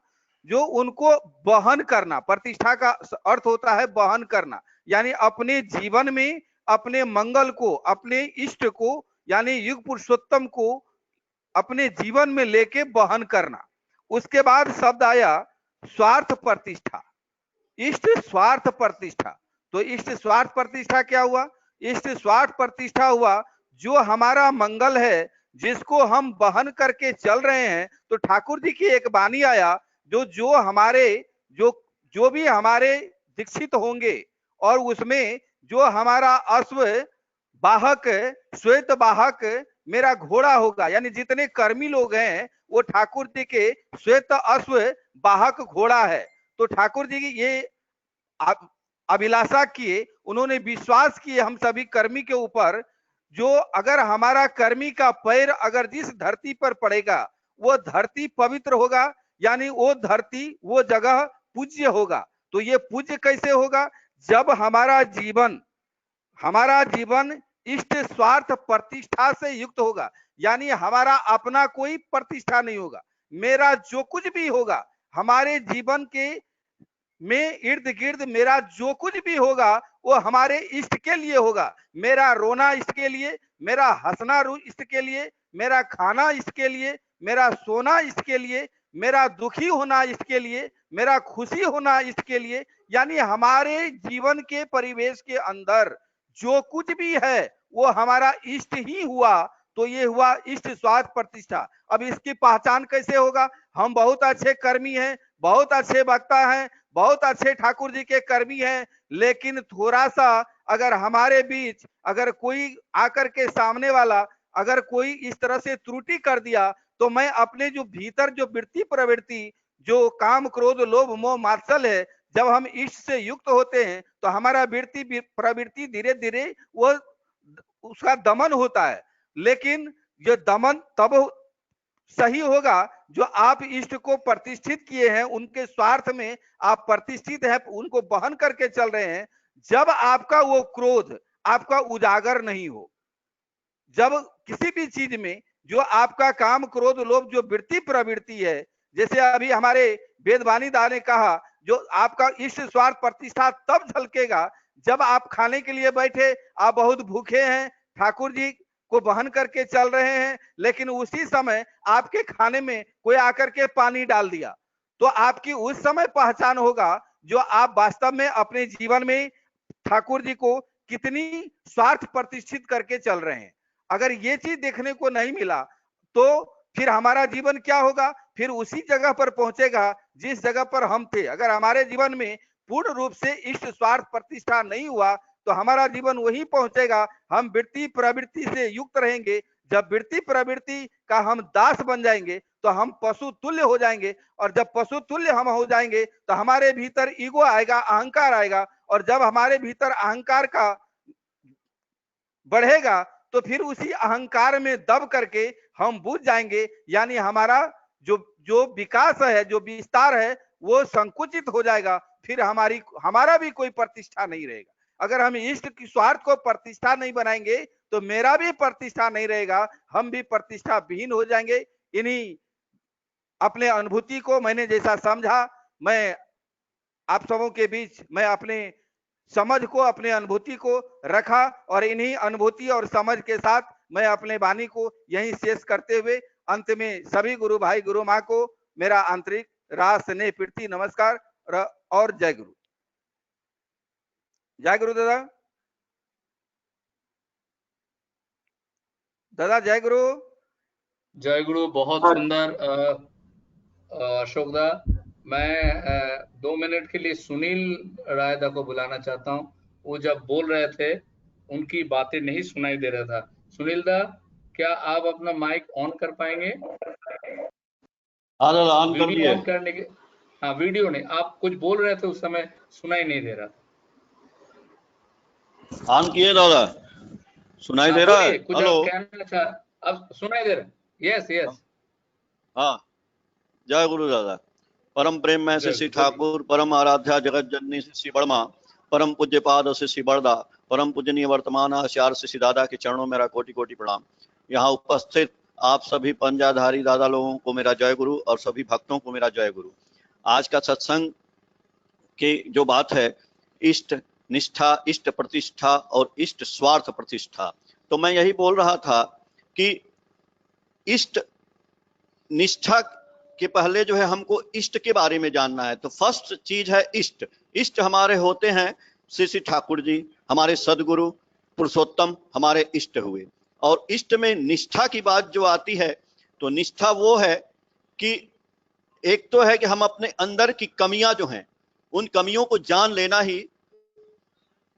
जो उनको वहन करना। प्रतिष्ठा का अर्थ होता है वहन करना, यानी अपने जीवन में अपने मंगल को, अपने इष्ट को यानी युग पुरुषोत्तम को अपने जीवन में लेके वहन करना। उसके बाद शब्द आया स्वार्थ प्रतिष्ठा, इष्ट स्वार्थ प्रतिष्ठा। तो इष्ट स्वार्थ प्रतिष्ठा क्या हुआ? इष्ट स्वार्थ प्रतिष्ठा हुआ जो हमारा मंगल है, जिसको हम वहन करके चल रहे हैं। तो ठाकुर जी की एक वाणी आया, जो हमारे जो भी हमारे दीक्षित होंगे और उसमें जो हमारा अश्व वाहक श्वेत वाहक मेरा घोड़ा होगा, यानी जितने कर्मी लोग हैं वो ठाकुर जी के श्वेत अश्व वाहक घोड़ा है। तो ठाकुर जी की ये अभिलाषा किए, उन्होंने विश्वास किए हम सभी कर्मी के ऊपर, जो अगर हमारा कर्मी का पैर अगर जिस धरती पर पड़ेगा वो धरती पवित्र होगा, यानी वो धरती वो जगह पूज्य होगा। तो ये पूज्य कैसे होगा? जब हमारा जीवन इष्ट स्वार्थ प्रतिष्ठा से युक्त होगा, यानी हमारा अपना कोई प्रतिष्ठा नहीं होगा। मेरा जो कुछ भी होगा हमारे जीवन के में इर्द गिर्द, मेरा जो कुछ भी होगा वो हमारे इष्ट के लिए होगा। मेरा रोना इष्ट के लिए, मेरा हंसना इष्ट के लिए, मेरा खाना इष्ट के लिए, मेरा सोना इष्ट के लिए, मेरा दुखी होना इष्ट के लिए, मेरा खुशी होना इष्ट के लिए, यानी हमारे जीवन के परिवेश के अंदर जो कुछ भी है वो हमारा इष्ट ही हुआ। तो ये हुआ इष्ट स्वार्थ प्रतिष्ठा। अब इसकी पहचान कैसे होगा? हम बहुत अच्छे कर्मी हैं, बहुत अच्छे वक्ता हैं, बहुत अच्छे ठाकुर जी के कर्मी हैं, लेकिन थोड़ा सा अगर हमारे बीच अगर कोई आकर के सामने वाला अगर कोई इस तरह से त्रुटि कर दिया, तो मैं अपने जो भीतर जो वृत्ति प्रवृत्ति जो काम क्रोध लोभ मोह मात्सर्य है, जब हम इष्ट से युक्त होते हैं तो हमारा वृत्ति प्रवृत्ति धीरे धीरे वो उसका दमन होता है। लेकिन ये दमन तब सही होगा जो आप इष्ट को प्रतिष्ठित किए हैं, उनके स्वार्थ में आप प्रतिष्ठित हैं, उनको बहन करके चल रहे हैं, जब आपका वो क्रोध आपका उजागर नहीं हो। जब किसी भी चीज में जो आपका काम क्रोध लोभ जो वृत्ति प्रवृत्ति है, जैसे अभी हमारे वेदवाणी दा ने कहा, जो आपका इष्ट स्वार्थ प्रतिष्ठा तब झलकेगा जब आप खाने के लिए बैठे, आप बहुत भूखे हैं, ठाकुर जी को बहन करके चल रहे हैं, लेकिन उसी समय आपके खाने में कोई आकर के पानी डाल दिया, तो आपकी उस समय पहचान होगा जो आप वास्तव में अपने जीवन में ठाकुर जी को कितनी स्वार्थ प्रतिष्ठित करके चल रहे हैं। अगर ये चीज देखने को नहीं मिला तो फिर हमारा जीवन क्या होगा? फिर उसी जगह पर पहुंचेगा जिस जगह पर हम थे। अगर हमारे जीवन में पूर्ण रूप से इष्ट स्वार्थ प्रतिष्ठा नहीं हुआ तो हमारा जीवन वही पहुंचेगा, हम वृत्ति प्रवृत्ति से युक्त रहेंगे। जब वृत्ति प्रवृत्ति का हम दास बन जाएंगे तो हम पशु तुल्य हो जाएंगे, और जब पशु तुल्य हम हो जाएंगे तो हमारे भीतर ईगो आएगा, अहंकार आएगा, और जब हमारे भीतर अहंकार का बढ़ेगा तो फिर उसी अहंकार में दब करके हम बुझ जाएंगे, यानी हमारा जो विकास है, जो विस्तार है, वो संकुचित हो जाएगा। फिर हमारा भी कोई प्रतिष्ठा नहीं रहेगा। अगर हम इष्ट की स्वार्थ को प्रतिष्ठा नहीं बनाएंगे तो मेरा भी प्रतिष्ठा नहीं रहेगा, हम भी प्रतिष्ठा विहीन हो जाएंगे। इन्हीं अपने अनुभूति को मैंने जैसा समझा, मैं आप सबों के बीच मैं अपने समझ को, अपने अनुभूति को रखा, और इन्हीं अनुभूति और समझ के साथ मैं अपने वाणी को यहीं शेष करते हुए अंत में सभी गुरु भाई गुरु माँ को मेरा आंतरिक रास स्नेह प्रीति नमस्कार और जय गुरु। जय गुरु दादा। दादा जय गुरु। जय गुरु। बहुत सुंदर अशोक दा। मैं 2 मिनट के लिए सुनील रायदा को बुलाना चाहता हूँ। वो जब बोल रहे थे उनकी बातें नहीं सुनाई दे रहा था। सुनील दा, क्या आप अपना माइक ऑन कर पाएंगे? हाँ दादा, ऑन कर वीडियो दिए। ऑन करने के, हाँ वीडियो नहीं, आप कुछ बोल रहे थे उस समय सुनाई नहीं दे रहा था। ऑन किए दादा, सुनाई दे रहा है? कुछ हेलो, आप कहना चाह, अब सुनाई दे रहा है? Yes yes. हाँ। जय गुरु दादा। परम प्रेम में श्री ठाकुर, परम आराध्या जगत जननी श्री बड़मा, परम पूज्य पाद श्री बड़दा, परम पूजनीय वर्तमान आचार्य श्री दादा के चरणों मेरा कोटि कोटि प्रणाम। यहाँ उपस्थित आप सभी पंजाधारी दादा लोगों को मेरा जय गुरु और सभी भक्तों को मेरा जय गुरु। आज का सत्संग की जो बात है, इष्ट निष्ठा, इष्ट प्रतिष्ठा और इष्ट स्वार्थ प्रतिष्ठा, तो मैं यही बोल रहा था कि इष्ट निष्ठा के पहले जो है हमको इष्ट के बारे में जानना है। तो फर्स्ट चीज है इष्ट। इष्ट हमारे होते हैं श्री ठाकुर जी, हमारे सदगुरु पुरुषोत्तम हमारे इष्ट हुए। और इष्ट में निष्ठा की बात जो आती है, तो निष्ठा वो है कि एक तो है कि हम अपने अंदर की कमियां जो हैं उन कमियों को जान लेना ही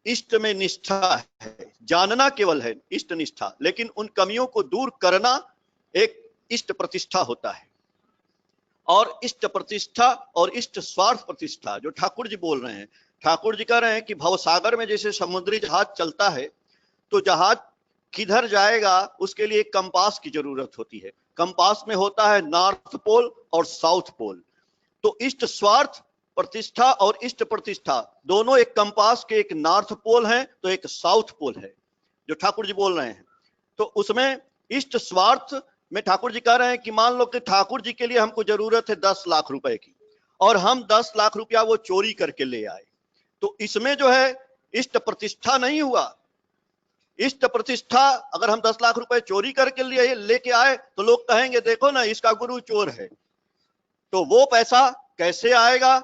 इष्ट में निष्ठा है। जानना केवल है इष्ट निष्ठा, लेकिन उन कमियों को दूर करना एक इष्ट प्रतिष्ठा होता है। और इष्ट प्रतिष्ठा और इष्ट स्वार्थ प्रतिष्ठा जो ठाकुर जी बोल रहे हैं, ठाकुर जी कह रहे हैं कि भवसागर में जैसे समुद्री जहाज चलता है तो जहाज किधर जाएगा उसके लिए एक कंपास की जरूरत होती है। कंपास में होता है नॉर्थ पोल और साउथ पोल। तो इष्ट स्वार्थ प्रतिष्ठा और इष्ट प्रतिष्ठा दोनों एक कंपास के एक नॉर्थ पोल है तो एक साउथ पोल है जो ठाकुर जी बोल रहे हैं। तो उसमें इष्ट स्वार्थ में ठाकुर जी कह रहे हैं कि मान लो कि ठाकुर जी के लिए हमको जरूरत है 10 लाख रुपए की और हम 10 लाख रुपया वो चोरी करके ले आए, तो इसमें जो है इष्ट प्रतिष्ठा नहीं हुआ। इष्ट प्रतिष्ठा अगर हम 10 लाख रुपए चोरी करके लिए लेके आए तो लोग कहेंगे देखो ना इसका गुरु चोर है। तो वो पैसा कैसे आएगा?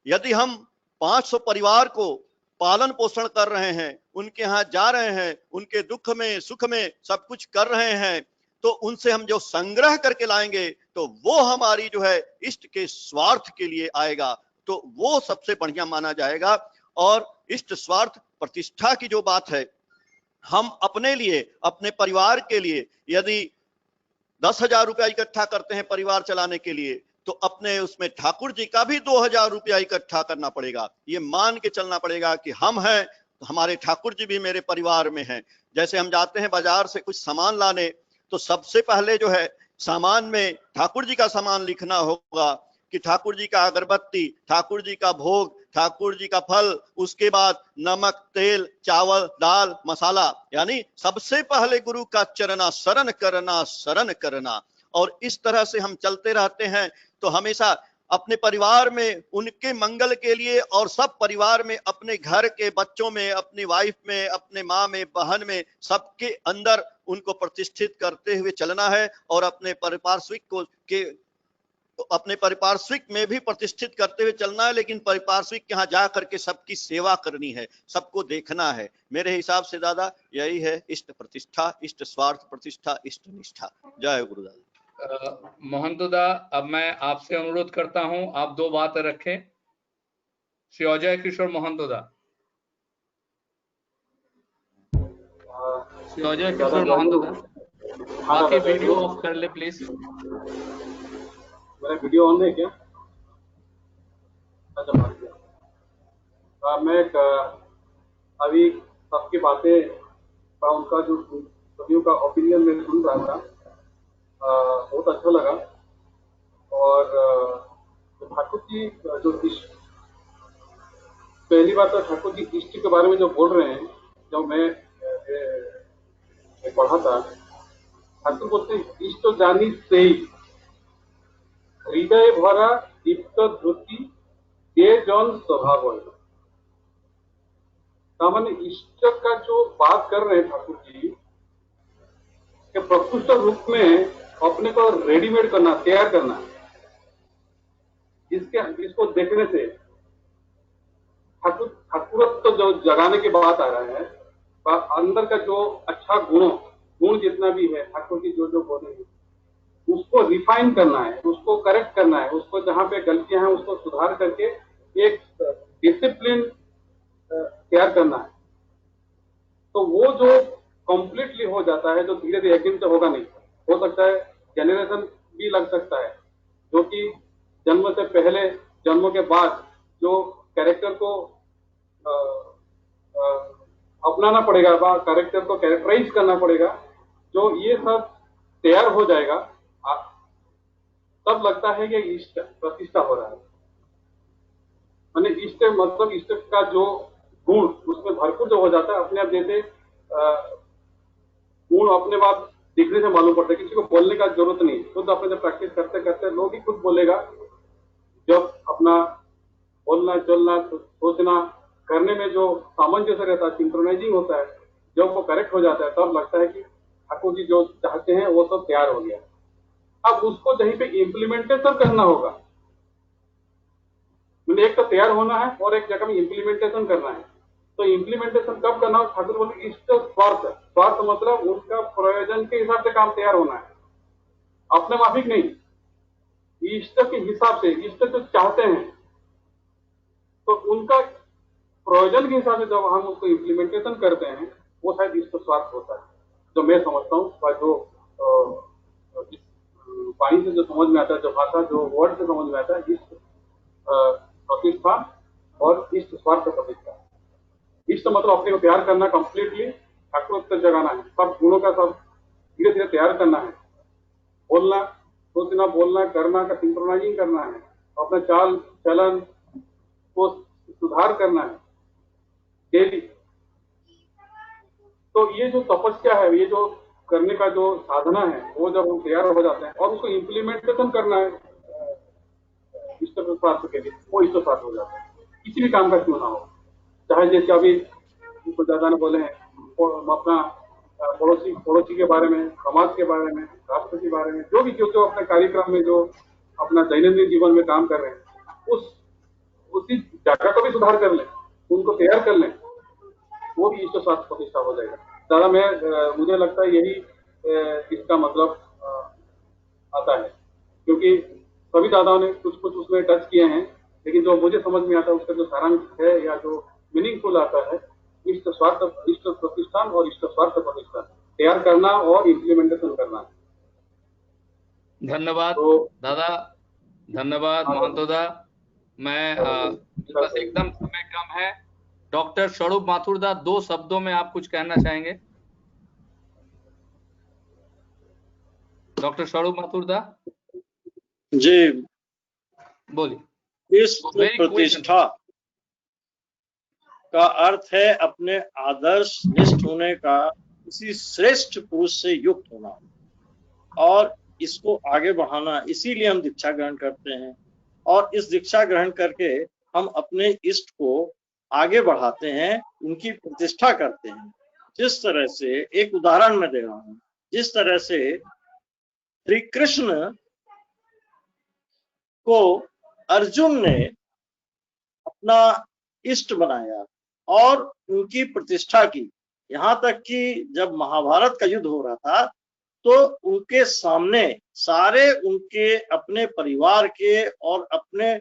यदि हम 500 परिवार को पालन पोषण कर रहे हैं, उनके यहाँ जा रहे हैं, उनके दुख में सुख में सब कुछ कर रहे हैं, तो उनसे हम जो संग्रह करके लाएंगे तो वो हमारी जो है इष्ट के स्वार्थ के लिए आएगा, तो वो सबसे बढ़िया माना जाएगा। और इष्ट स्वार्थ प्रतिष्ठा की जो बात है, हम अपने लिए अपने परिवार के लिए यदि 10,000 रुपया इकट्ठा करते हैं परिवार चलाने के लिए, तो अपने उसमें ठाकुर जी का भी 2,000 रुपया इकट्ठा करना पड़ेगा। ये मान के चलना पड़ेगा कि हम हैं तो हमारे ठाकुर जी भी मेरे परिवार में हैं। जैसे हम जाते हैं बाजार से कुछ सामान लाने तो सबसे पहले जो है सामान में ठाकुर जी का सामान लिखना होगा कि ठाकुर जी का अगरबत्ती, ठाकुर जी का भोग, ठाकुर जी का फल, उसके बाद नमक, तेल, चावल, दाल, मसाला, यानी सबसे पहले गुरु का चरना शरण करना, शरण करना। और इस तरह से हम चलते रहते हैं तो हमेशा अपने परिवार में उनके मंगल के लिए और सब परिवार में, अपने घर के बच्चों में, अपनी वाइफ में, अपने माँ में, बहन में, सबके अंदर उनको प्रतिष्ठित करते हुए चलना है और अपने पारिपार्श्विक में भी प्रतिष्ठित करते हुए चलना है। लेकिन पारिपार्श्विक यहाँ जा करके सबकी सेवा करनी है, सबको देखना है। मेरे हिसाब से दादा यही है इष्ट प्रतिष्ठा, इष्ट स्वार्थ प्रतिष्ठा, इष्ट निष्ठा। जय गुरुदास। महंतदा, अब मैं आपसे अनुरोध करता हूं आप 2 बातें रखें। श्री अजय किशोर महंतदा। श्री अजय किशोर महंतदा, बाकी वीडियो ऑफ कर ले प्लीज। मेरा वीडियो ऑन है क्या? अच्छा, मैं अभी सबकी बातें का उनका जो सभी का ओपिनियन में सुन रहा था, बहुत अच्छा लगा। और ठाकुर जी जो पहली बात तो ठाकुर जी इष्ट के बारे में जो बोल रहे हैं, जब मैं पढ़ा था, ठाकुर बोलते हैं इष्ट जानी से हृदय भरा दीप्त ध्रुति ये जन स्वभाव है। सामान्य इष्ट का जो बात कर रहे हैं ठाकुर जी के प्रकृष्ट रूप में अपने को रेडीमेड करना, तैयार करना, इसको देखने से ठाकुरत्व जो जगाने की बात आ रहा है, अंदर का जो अच्छा गुण जितना भी है ठाकुर जी जो बोलेंगे उसको रिफाइन करना है, उसको करेक्ट करना है, उसको जहां पे गलतियां हैं उसको सुधार करके एक डिसिप्लिन तैयार करना है। तो वो जो कंप्लीटली हो जाता है, जो धीरे धीरे एक दिन से होगा नहीं, हो सकता है जनरेशन भी लग सकता है, जो कि जन्म से पहले, जन्म के बाद जो कैरेक्टर को अपनाना पड़ेगा, कैरेक्टर को कैरेक्टराइज करना पड़ेगा, जो ये सब तैयार हो जाएगा तब लगता है कि इष्ट प्रतिष्ठा हो रहा है। मैंने इष्ट मतलब इष्ट का जो गुण उसमें भरपूर जो हो जाता है, अपने आप जैसे गुण अपने बात दिखने से मालूम पड़ता है, किसी को बोलने का जरूरत नहीं, खुद अपने जब प्रैक्टिस करते करते लोग ही खुद बोलेगा। जब अपना बोलना, चलना, सोचना, करने में जो सामंजस्य रहता है, सिंक्रोनाइजिंग होता है, जब वो करेक्ट हो जाता है तब लगता है कि ठाकुर जी जो चाहते हैं वो सब तैयार हो गया। अब उसको कहीं पे इम्प्लीमेंटेशन करना होगा। मैंने एक तो तैयार होना है और एक जगह में इम्प्लीमेंटेशन करना है। तो इम्प्लीमेंटेशन कब करना हो? ठाकुर बोले इष्ट स्वार्थ। स्वार्थ मतलब उनका प्रयोजन के हिसाब से काम तैयार होना है, अपने माफिक नहीं। इष्ट के हिसाब से, इष्ट जो चाहते हैं तो उनका प्रयोजन के हिसाब से जब हम उसको इम्प्लीमेंटेशन करते हैं वो शायद इष्ट स्वार्थ होता है, जो मैं समझता हूँ, जो इस वाणी से जो समझ में आता है, जो भाषा, जो वर्ड से समझ में आता है, इष्ट प्रतिष्ठा और इष्ट स्वार्थ प्रतिष्ठा। इष्ट मतलब अपने को तैयार करना, कंप्लीटली ठाकुर तक जगाना है, सब गुणों का सब धीरे धीरे तैयार करना है, बोलना, सोचना, बोलना, करना का सिंक्रोनाइजिंग करना है, अपना चाल चलन को सुधार करना है डेली। तो ये जो तपस्या है, ये जो करने का जो साधना है, वो जब हम तैयार हो जाते हैं और उसको इम्प्लीमेंटेशन करना है इष्ट स्वार्थ के लिए, वो इष्ट स्वार्थ हो जाता है, किसी भी काम का क्यों ना हो। चाहे जैसे अभी दादा ने बोले हैं अपना पड़ोसी के बारे में, समाज के बारे में, राष्ट्र के बारे में, जो भी जो अपने कार्यक्रम में जो अपना दैनंदिन जीवन में काम कर रहे हैं, उसी जगह को भी सुधार कर लें, उनको तैयार कर लें, वो भी इष्ट स्वार्थ प्रतिष्ठा हो जाएगा। दादा मुझे लगता है यही इसका मतलब आता है, क्योंकि सभी दादाओं ने कुछ कुछ उसमें टच किए हैं, लेकिन जो मुझे समझ में आता है उसका जो सारांश है या जो मीनिंगफुल आता है, इष्ट स्वार्थ, इष्ट प्रतिष्ठान और इष्ट स्वार्थ प्रतिष्ठान तैयार करना और इम्प्लीमेंटेशन करना। धन्यवाद दादा, धन्यवाद महंतोदा। मैं बस एकदम समय कम है। डॉक्टर स्वरूप माथुरदा, 2 शब्दों में आप कुछ कहना चाहेंगे? डॉक्टर स्वरूप माथुरदा जी बोलिए। इस प्रतिष्ठा का अर्थ है अपने आदर्श निष्ठ होने का, किसी श्रेष्ठ पुरुष से युक्त होना और इसको आगे बढ़ाना। इसीलिए हम दीक्षा ग्रहण करते हैं और इस दीक्षा ग्रहण करके हम अपने इष्ट को आगे बढ़ाते हैं, उनकी प्रतिष्ठा करते हैं। जिस तरह से, एक उदाहरण मैं दे रहा हूं, जिस तरह से श्री कृष्ण को अर्जुन ने अपना इष्ट बनाया और उनकी प्रतिष्ठा की, यहाँ तक कि जब महाभारत का युद्ध हो रहा था तो उनके सामने सारे उनके अपने परिवार के और अपने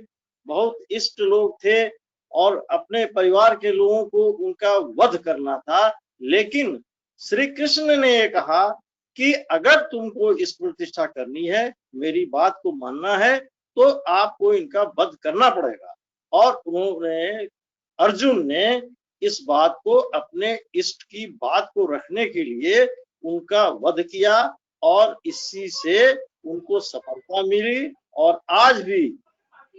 बहुत इष्ट लोग थे और अपने परिवार के लोगों को उनका वध करना था, लेकिन श्री कृष्ण ने ये कहा कि अगर तुमको इस प्रतिष्ठा करनी है, मेरी बात को मानना है, तो आपको इनका वध करना पड़ेगा। और उन्होंने, अर्जुन ने इस बात को, अपने इष्ट की बात को रखने के लिए उनका वध किया और इसी से उनको सफलता मिली। और आज भी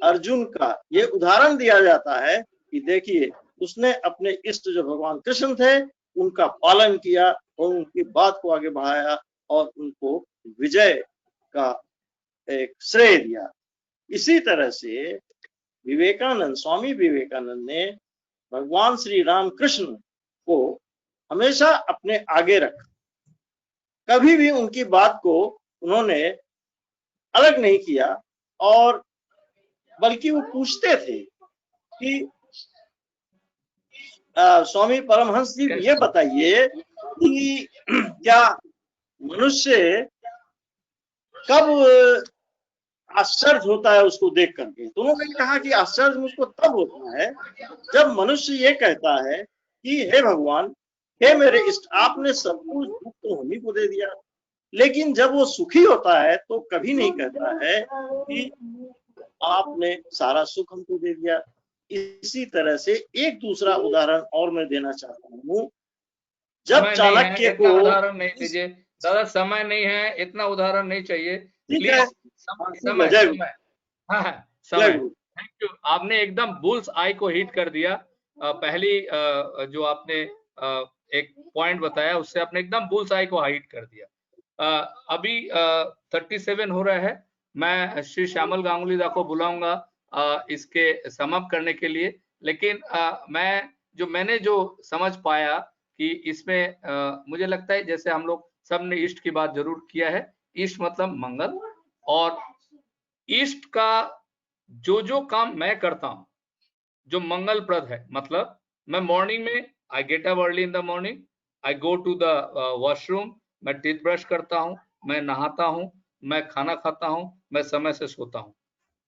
अर्जुन का ये उदाहरण दिया जाता है कि देखिए, उसने अपने इष्ट जो भगवान कृष्ण थे उनका पालन किया और उनकी बात को आगे बढ़ाया और उनको विजय का एक श्रेय दिया। इसी तरह से विवेकानंद, स्वामी विवेकानंद ने भगवान श्री राम कृष्ण को हमेशा अपने आगे रखा, कभी भी उनकी बात को उन्होंने अलग नहीं किया और बल्कि वो पूछते थे कि स्वामी परमहंस जी ये बताइए कि क्या मनुष्य कब आश्चर्य होता है उसको देख करके? तो उन्होंने कहा कि आश्चर्य मुझको तब होता है जब मनुष्य ये कहता है कि हे भगवान, हे मेरे इष्ट, आपने सब कुछ दुख तो हम ही को दे दिया, लेकिन जब वो सुखी होता है तो कभी नहीं कहता है कि आपने सारा सुख हमको दे दिया। इसी तरह से एक दूसरा उदाहरण और मैं देना चाहता हूँ। जब चाणक्य को, उदाहरण नहीं दीजिए दादा, समय नहीं है, इतना उदाहरण नहीं चाहिए, प्लीज। समय थैंक यू। आपने एकदम बुल्स आई को हिट कर दिया। पहली जो आपने एक पॉइंट बताया उससे आपने एकदम बुल्स आई को हिट कर दिया। अभी 37 हो रहा है। मैं श्री श्यामल गांगुली दा को बुलाऊंगा इसके समाप्त करने के लिए, लेकिन मैंने जो समझ पाया कि इसमें मुझे लगता है जैसे हम लोग सबने इष्ट की बात जरूर किया है। इष्ट मतलब मंगल, और इष्ट का जो काम मैं करता हूं जो मंगलप्रद है, मतलब मैं मॉर्निंग में I get up early in the morning, I go to the washroom, मैं टीथ ब्रश करता हूं, मैं नहाता हूं, मैं खाना खाता हूं, मैं समय से सोता हूँ।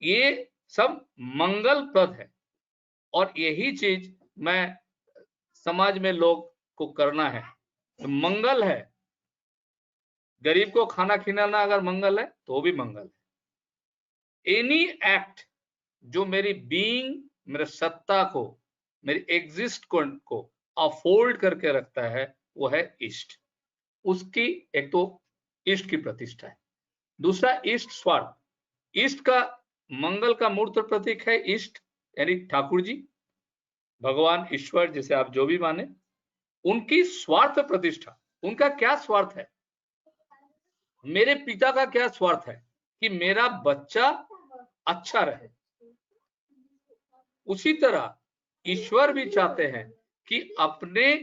ये सब मंगलप्रद है और यही चीज मैं समाज में लोग को करना है। मंगल है, गरीब को खाना खिलाना अगर मंगल है तो भी मंगल है। एनी एक्ट जो मेरी बीइंग, मेरे सत्ता को, मेरी एग्जिस्ट को अफोल्ड करके रखता है वो है इष्ट। उसकी एक तो इष्ट की प्रतिष्ठा है, दूसरा इष्ट स्वार्थ। इष्ट का मंगल का मूर्त प्रतीक है इष्ट, यानी ठाकुर जी, भगवान ईश्वर, जिसे आप जो भी माने। उनकी स्वार्थ प्रतिष्ठा, उनका क्या स्वार्थ है? मेरे पिता का क्या स्वार्थ है कि मेरा बच्चा अच्छा रहे। उसी तरह ईश्वर भी चाहते हैं कि अपने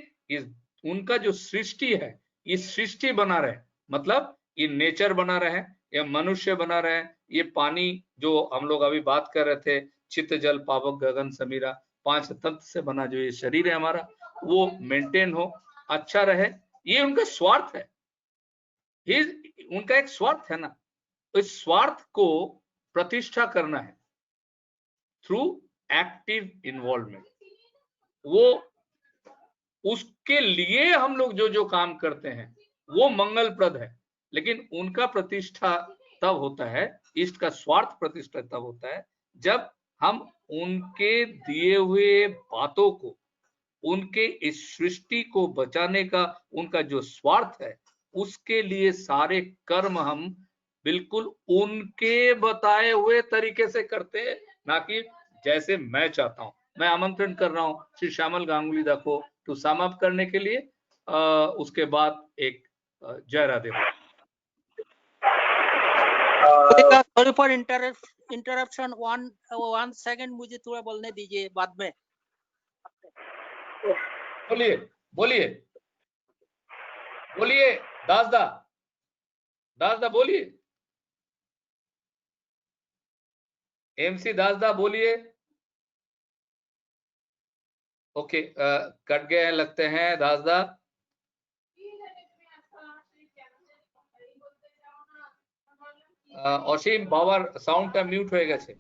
उनका जो सृष्टि है, ये सृष्टि बना रहे, मतलब ये नेचर बना रहे, ये मनुष्य बना रहे, ये पानी जो हम लोग अभी बात कर रहे थे, चित्त जल पावक गगन समीरा, 5 तत्व से बना जो ये शरीर है हमारा, वो मेंटेन हो, अच्छा रहे। ये उनका स्वार्थ है, उनका एक स्वार्थ है ना। तो इस स्वार्थ को प्रतिष्ठा करना है थ्रू एक्टिव इन्वॉल्वमेंट। वो उसके लिए हम लोग जो जो काम करते हैं वो मंगलप्रद है, लेकिन उनका प्रतिष्ठा तब होता है, इष्ट का स्वार्थ प्रतिष्ठा तब होता है जब हम उनके दिए हुए बातों को, उनके इस सृष्टि को बचाने का उनका जो स्वार्थ है, उसके लिए सारे कर्म हम बिल्कुल उनके बताए हुए तरीके से करते हैं, ना कि जैसे मैं चाहता हूं। मैं आमंत्रण कर रहा हूं श्री श्यामल गांगुली दा को टू सम अप करने के लिए। उसके बाद एक जय Radhe. Sorry for interruption, one second, मुझे थोड़ा बोलने दीजिए बाद में। बोलिए बोलिए बोलिए, दासदा बोलिए, एमसी दासदा बोलिए। ओके, कट गए लगते हैं दासदा। অসীম বাবার সাউন্ডটা মিউট হয়ে গেছে।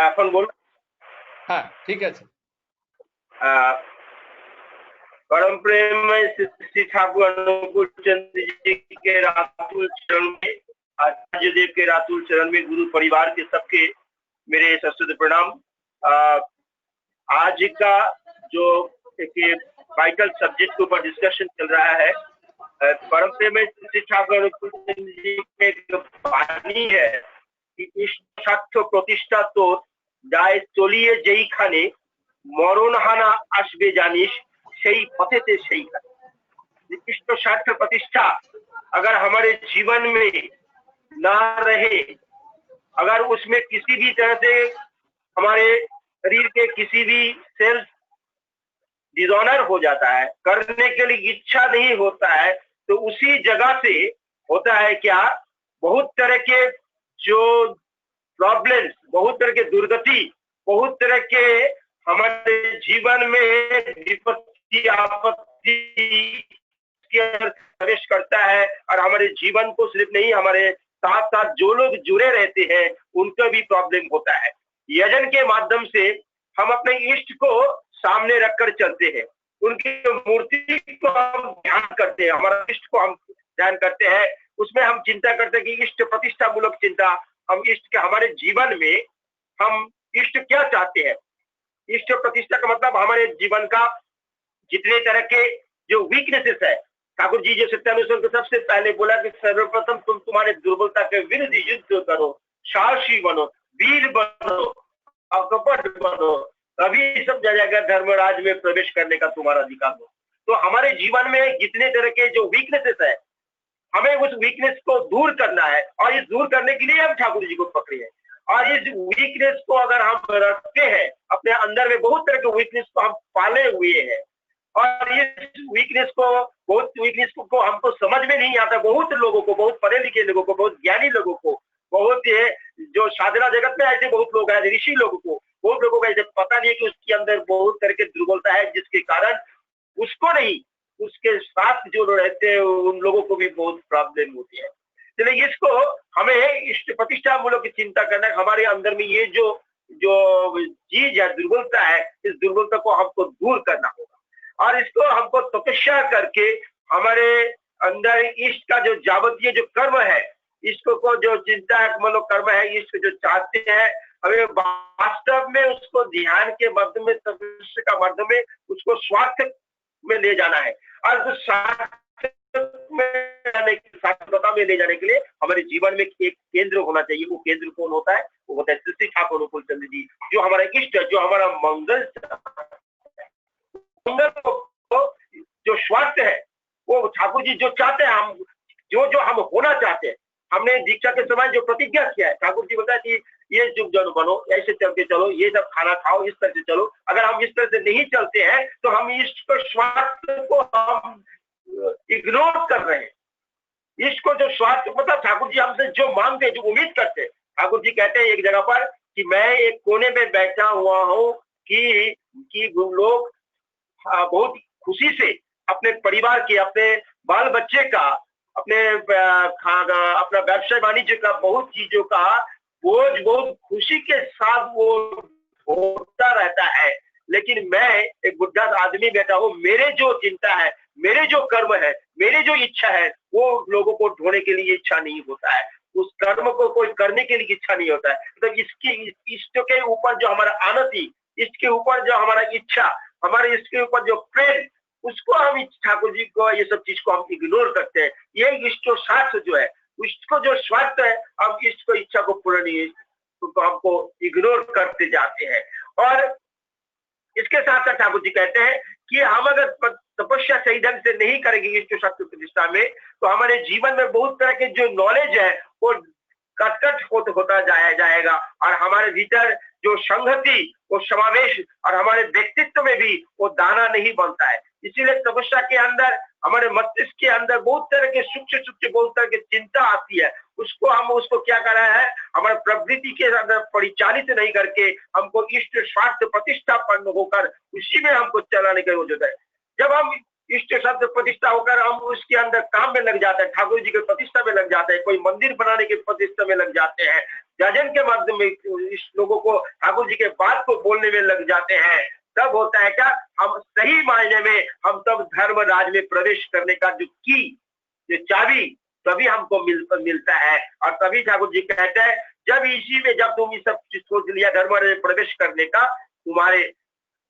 এখন বলুন। হ্যাঁ ঠিক আছে। परम प्रेम श्री ठाकुर अनुकूल चंद्र जी के रातुल चरण में, आचार्य देव के रातुल चरण में, गुरु परिवार के सबके मेरे सश्रद्ध प्रणाम। आज का जो एक वाइटल सब्जेक्ट के ऊपर डिस्कशन चल रहा है, परम प्रेम श्री ठाकुर अनुकूल चंद्र जी के वाणी है कि इष्ट স্বার্থ প্রতিষ্ঠা তোর যায় চলিয়ে যেইখানে, মরণ হানা আসবে জানিস সেই পথেতে সেইখানে। इष्ट स्वार्थ प्रतिष्ठा अगर हमारे जीवन में ना रहे, अगर उसमें किसी भी तरह से हमारे शरीर के किसी भी सेल्स डिसऑनर हो जाता है, करने के लिए इच्छा नहीं होता है, तो उसी जगह से होता है क्या, बहुत तरह के जो प्रॉब्लम्स, बहुत तरह के दुर्गति, बहुत तरह के हमारे जीवन में विपत्ति आपत्ति प्रवेश करता है, और हमारे जीवन को सिर्फ नहीं, हमारे साथ साथ जो लोग जुड़े रहते हैं उनका भी प्रॉब्लम होता है। यजन के माध्यम से हम अपने इष्ट को सामने रखकर चलते हैं, उनकी मूर्ति को हम ध्यान करते हैं, हमारा इष्ट को हम ध्यान करते हैं, उसमें हम चिंता करते हैं कि इष्ट प्रतिष्ठा मूलक चिंता, हम इष्ट के हमारे जीवन में हम इष्ट क्या चाहते हैं। इष्ट प्रतिष्ठा का मतलब हमारे जीवन का जितने तरह के जो वीकनेसेस है, ठाकुर जी जो सत्यानुशासन को सबसे पहले बोला कि सर्वप्रथम तुम तुम्हारे दुर्बलता के विरुद्ध युद्ध करो, साहसी बनो, वीर बनो, अकपट बनो, अभी सब जगह धर्मराज में प्रवेश करने का तुम्हारा अधिकार हो। तो हमारे जीवन में जितने तरह के जो वीकनेसेस है, हमें उस वीकनेस को दूर करना है, और इस दूर करने के लिए हम ठाकुर जी को पकड़े हैं। और इस वीकनेस को अगर हम रखते हैं अपने अंदर में, बहुत तरह के वीकनेस को हम पाले हुए हैं, और इस वीकनेस को हमको समझ में नहीं आता। बहुत लोगों को, बहुत पढ़े लिखे लोगों को, बहुत ज्ञानी लोगों को, बहुत जो साधना जगत में ऐसे बहुत लोग हैं, ऋषि लोगों को, बहुत लोगों को ऐसे पता नहीं है कि उसके अंदर बहुत तरह की दुर्बलता है, जिसके कारण उसको नहीं, उसके साथ जो रहते हैं उन लोगों को भी बहुत प्रॉब्लम होती है। इसलिए इसको हमें इष्ट प्रतिष्ठा मूलक की चिंता करना है। हमारे अंदर में ये जो चीज है, दुर्बलता है, इस दुर्बलता को हमको दूर करना होगा और इसको हमको तपस्या करके हमारे अंदर इष्ट का जो जावतीय जो कर्म है, इष्ट को जो चिंता है मतलब कर्म है, इष्ट जो चाहते हैं, हमें वास्तव में उसको ध्यान के माध्यम में, तपस्या का माध्यम में उसको स्वार्थ में ले जाना है और उस सार्थकता में ले जाने के लिए हमारे जीवन में एक केंद्र होना चाहिए। वो केंद्र कौन होता है? वो होता है श्री ठाकुर अनुकूल चंद्र जी, जो हमारा इष्ट है, जो हमारा मंगल को जो स्वार्थ है, वो ठाकुर जी जो चाहते हैं, हम जो हम होना चाहते हैं, हमने दीक्षा के समय जो प्रतिज्ञा किया है, ठाकुर जी बताया कि ये जुग जन बनो, ऐसे चल के चलो, ये सब खाना खाओ, इस तरह से चलो। अगर हम इस तरह से नहीं चलते हैं तो हम इष्ट को स्वार्थ को हम इग्नोर कर रहे हैं। इष्ट को जो स्वार्थ, मतलब ठाकुर जी हमसे जो मांगते, जो उम्मीद करते हैं, ठाकुर जी कहते हैं एक जगह पर कि मैं एक कोने में बैठा हुआ हूँ कि लोग बहुत खुशी से अपने परिवार के, अपने बाल बच्चे का, अपना व्यवसाय वाणिज्य का, बहुत चीजों का बोझ बहुत खुशी के साथ वो होता रहता है। लेकिन मैं एक बुढ़ा आदमी बैठा हूँ, मेरे जो चिंता है, मेरे जो कर्म है, मेरी जो इच्छा है, वो लोगों को ढोने के लिए इच्छा नहीं होता है, उस कर्म को कोई करने के लिए इच्छा नहीं होता है। तो इष्ट के ऊपर जो हमारा आनति, इष्ट के ऊपर जो हमारा इच्छा, हमारे इष्ट के ऊपर जो प्रेम, उसको हम ठाकुर जी को, ये सब चीज को हम इग्नोर करते हैं। ये इष्ट स्वार्थ जो है, इष्ट को जो स्वार्थ है, हम इष्ट को इच्छा को पूर्ण नहीं, तो हमको इग्नोर करते जाते हैं। और इसके साथ साथ ठाकुर जी कहते हैं कि हम अगर तपस्या सही ढंग से नहीं करेंगे इष्ट शक्ति प्रतिष्ठा में, तो हमारे जीवन में बहुत तरह के जो नॉलेज है वो कटकट होता जाएगा और हमारे भीतर जो संगति, वो समावेश और हमारे व्यक्तित्व में भी वो दाना नहीं बनता है। इसीलिए तपस्या के अंदर, हमारे मस्तिष्क के अंदर बहुत तरह के सूक्ष्म बहुत तरह की चिंता आती है। उसको क्या कर रहा है, हमारे प्रवृत्ति के अंदर परिचालित नहीं करके हमको इष्ट स्वार्थ प्रतिष्ठापन्न होकर उसी में हमको चलाने की जरूरत है। जब हम इष्ट शब्द प्रतिष्ठा होकर हम उसके अंदर काम में लग जाते हैं, ठाकुर जी के प्रतिष्ठा में लग जाते हैं, कोई मंदिर बनाने की प्रतिष्ठा में लग जाते हैं, जाजन के माध्यम में इस लोगों को ठाकुर जी के बात को बोलने में लग जाते हैं, तब होता है क्या, हम सही मायने में हम तब धर्म राज में प्रवेश करने का जो चाबी तभी हमको मिलता है। और तभी ठाकुर जी कहते हैं जब इसी में, जब तुम ये सब चीज सोच लिया धर्म राज में प्रवेश करने का, तुम्हारे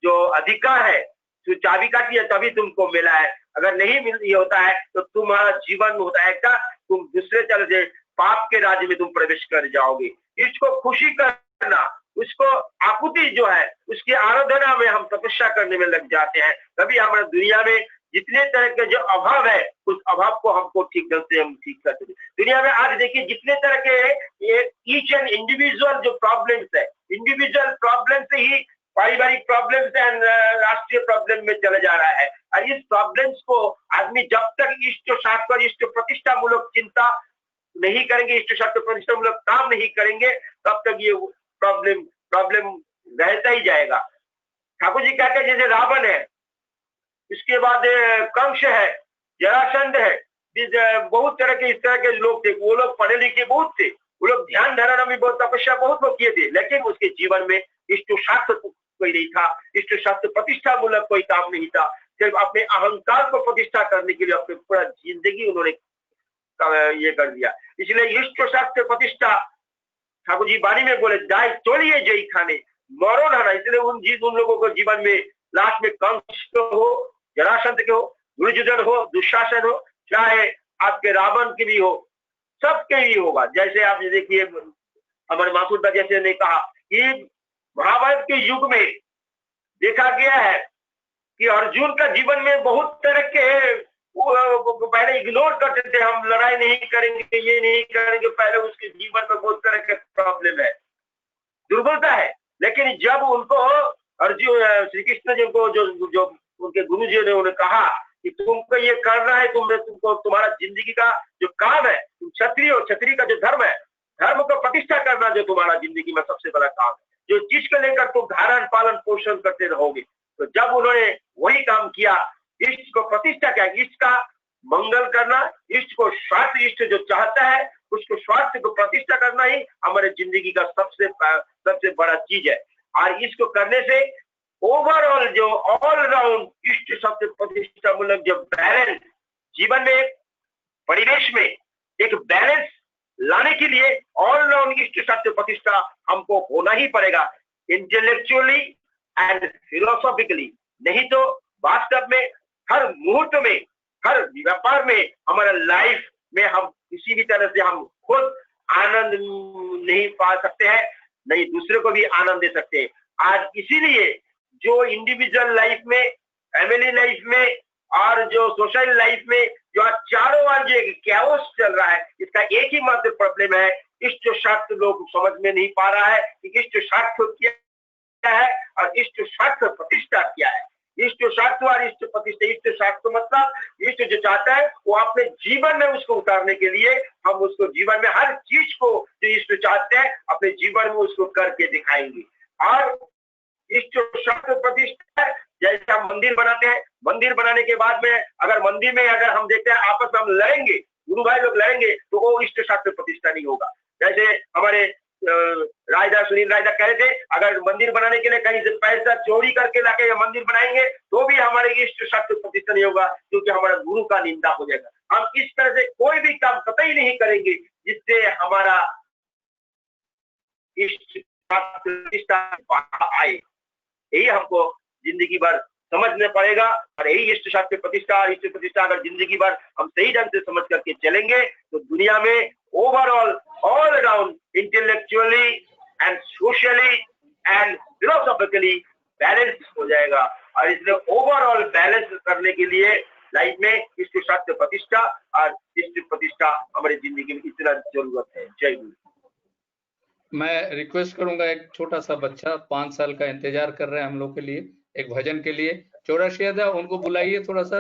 जो अधिकार है, जो चाबी काटी है, तभी तुमको मिला है। अगर नहीं मिल होता है तो तुम्हारा जीवन होता है क्या, तुम दूसरे तरह से पाप के राज्य में तुम प्रवेश कर जाओगे। इसको खुशी करना, उसको आकुति जो है उसकी आराधना में हम तपस्या करने में लग जाते हैं। तभी हमारे दुनिया में जितने तरह के जो अभाव है, उस अभाव को हमको ठीक ढंग से हम ठीक करते हैं। दुनिया में आज देखिए जितने तरह के ईच एंड इंडिविजुअल जो प्रॉब्लम्स है, इंडिविजुअल प्रॉब्लम से ही पारिवारिक प्रॉब्लम्स एंड राष्ट्रीय प्रॉब्लम में चला जा रहा है। और इस प्रॉब्लम्स को आदमी जब तक इष्ट शास्त्र, इष्ट प्रतिष्ठा मूलक चिंता नहीं करेंगे, इष्ट शास्त्र प्रतिष्ठा मूलक काम नहीं करेंगे, तब तक ये प्रॉब्लम रहता ही जाएगा। ठाकुर जी कहते हैं जैसे रावण है, इसके बाद कंस है, जरासंध है, बहुत तरह के इस तरह के लोग थे। वो लोग पढ़े लिखे बहुत थे, वो लोग ध्यान धारणा में बहुत, तपस्या बहुत लोग किए थे, लेकिन उसके जीवन में इष्ट शास्त्र कोई नहीं था, इष्ट शास्त्र प्रतिष्ठा मूलक कोई काम नहीं था। सिर्फ अपने अहंकार को प्रतिष्ठा करने के लिए अपनी पूरा जिंदगी उन्होंने ये कर दिया। इसलिए इष्ट शास्त्र प्रतिष्ठा ठाकुर जी वाणी में बोले, जाए तोलिए जय खाने मरो ना। इसलिए उन लोगों को जीवन में लास्ट में कंस हो, जरासंध के हो, दुर्योधन हो, दुशासन हो, चाहे आपके रावण के भी हो, सबके ही होगा। जैसे आप देखिए हमारे मासूदा जैसे ने कहा कि महाभारत के युग में देखा गया है कि अर्जुन का जीवन में बहुत तरह के पहले इग्नोर करते थे, हम लड़ाई नहीं करेंगे, ये नहीं करेंगे, पहले उसके जीवन में बहुत तरह के प्रॉब्लम है, दुर्बलता है। लेकिन जब उनको अर्जुन श्री कृष्ण जी को जो उनके गुरु जी ने उन्हें कहा कि तुमको ये करना है, तुमको तुम्हारा जिंदगी का जो काम है, तुम क्षत्रिय हो, क्षत्रिय का जो धर्म है, धर्म को प्रतिष्ठा करना जो तुम्हारा जिंदगी में सबसे बड़ा काम है, जो चीज को लेकर तुम धारण पालन पोषण करते रहोगे। तो जब उन्होंने वही काम किया, इष्ट को प्रतिष्ठा क्या है? इष्ट का मंगल करना, इष्ट को स्वार्थ, इष्ट जो चाहता है उसको स्वार्थ को प्रतिष्ठा करना ही हमारे जिंदगी का सबसे बड़ा चीज है। और इसको करने से ओवरऑल जो ऑल राउंड इष्ट शब्द प्रतिष्ठा मूलक जो बैलेंस जीवन में, परिवेश में एक बैलेंस लाने के लिए ऑल राउंड इष्ट शब्द प्रतिष्ठा हमको होना ही पड़ेगा, इंटेलेक्चुअली एंड फिलोसॉफिकली। नहीं तो वास्तव में हर मुहूर्त में, हर व्यापार में, हमारा लाइफ में हम किसी भी तरह से हम खुद आनंद नहीं पा सकते हैं, नहीं दूसरे को भी आनंद दे सकते हैं। आज इसीलिए जो इंडिविजुअल लाइफ में, फैमिली लाइफ में और जो सोशल लाइफ में जो आज चारों ओर जो कैओस चल रहा है, इसका एक ही मात्र प्रॉब्लम है, इष्ट शास्त्र लोग समझ में नहीं पा रहा है कि इष्ट शास्त्र क्या है और इष्ट शास्त्र प्रतिष्ठा क्या है। इष्ट शास्त्र और इष्ट प्रतिष्ठा, इष्ट शास्त्र मतलब इष्ट जो चाहता है वो अपने जीवन में उसको उतारने के लिए हम उसको जीवन में हर चीज को जो इष्ट चाहते हैं अपने जीवन में उसको करके दिखाएंगे। और इष्ट शास्त्र प्रतिष्ठा जैसे हम मंदिर बनाते हैं, मंदिर बनाने के बाद में अगर मंदिर में अगर हम देखते हैं आपस में हम लड़ेंगे, गुरु भाई लोग लड़ेंगे, तो वो इष्ट शास्त्र प्रतिष्ठा नहीं होगा। जैसे हमारे राजदास सुनील राजदास कह रहे थे, अगर मंदिर बनाने के लिए कहीं से पैसा चोरी करके लाके मंदिर बनाएंगे तो भी हमारे इष्ट शास्त्र प्रतिष्ठा नहीं होगा, क्योंकि हमारा गुरु का निंदा हो जाएगा। हम इस तरह से कोई भी काम कतई नहीं करेंगे जिससे हमारा इष्ट शास्त्र प्रतिष्ठा आए। यही हमको जिंदगी भर समझना पड़ेगा। और यही इष्ट शास्त्र प्रतिष्ठा और इष्ट प्रतिष्ठा अगर जिंदगी भर हम सही ढंग से समझ करके चलेंगे तो दुनिया में overall all around intellectually and socially and philosophically balance हो जाएगा। और इसलिए ओवरऑल बैलेंस करने के लिए लाइफ में इष्ट शास्त्र प्रतिष्ठा और इष्ट प्रतिष्ठा हमारी जिंदगी में इतना जरूरत है। जय गुरु। मैं रिक्वेस्ट करूंगा, एक छोटा सा बच्चा 5 साल का इंतजार कर रहा है हम लोग के लिए, एक भजन के लिए। 84 उनको बुलाइए थोड़ा सा।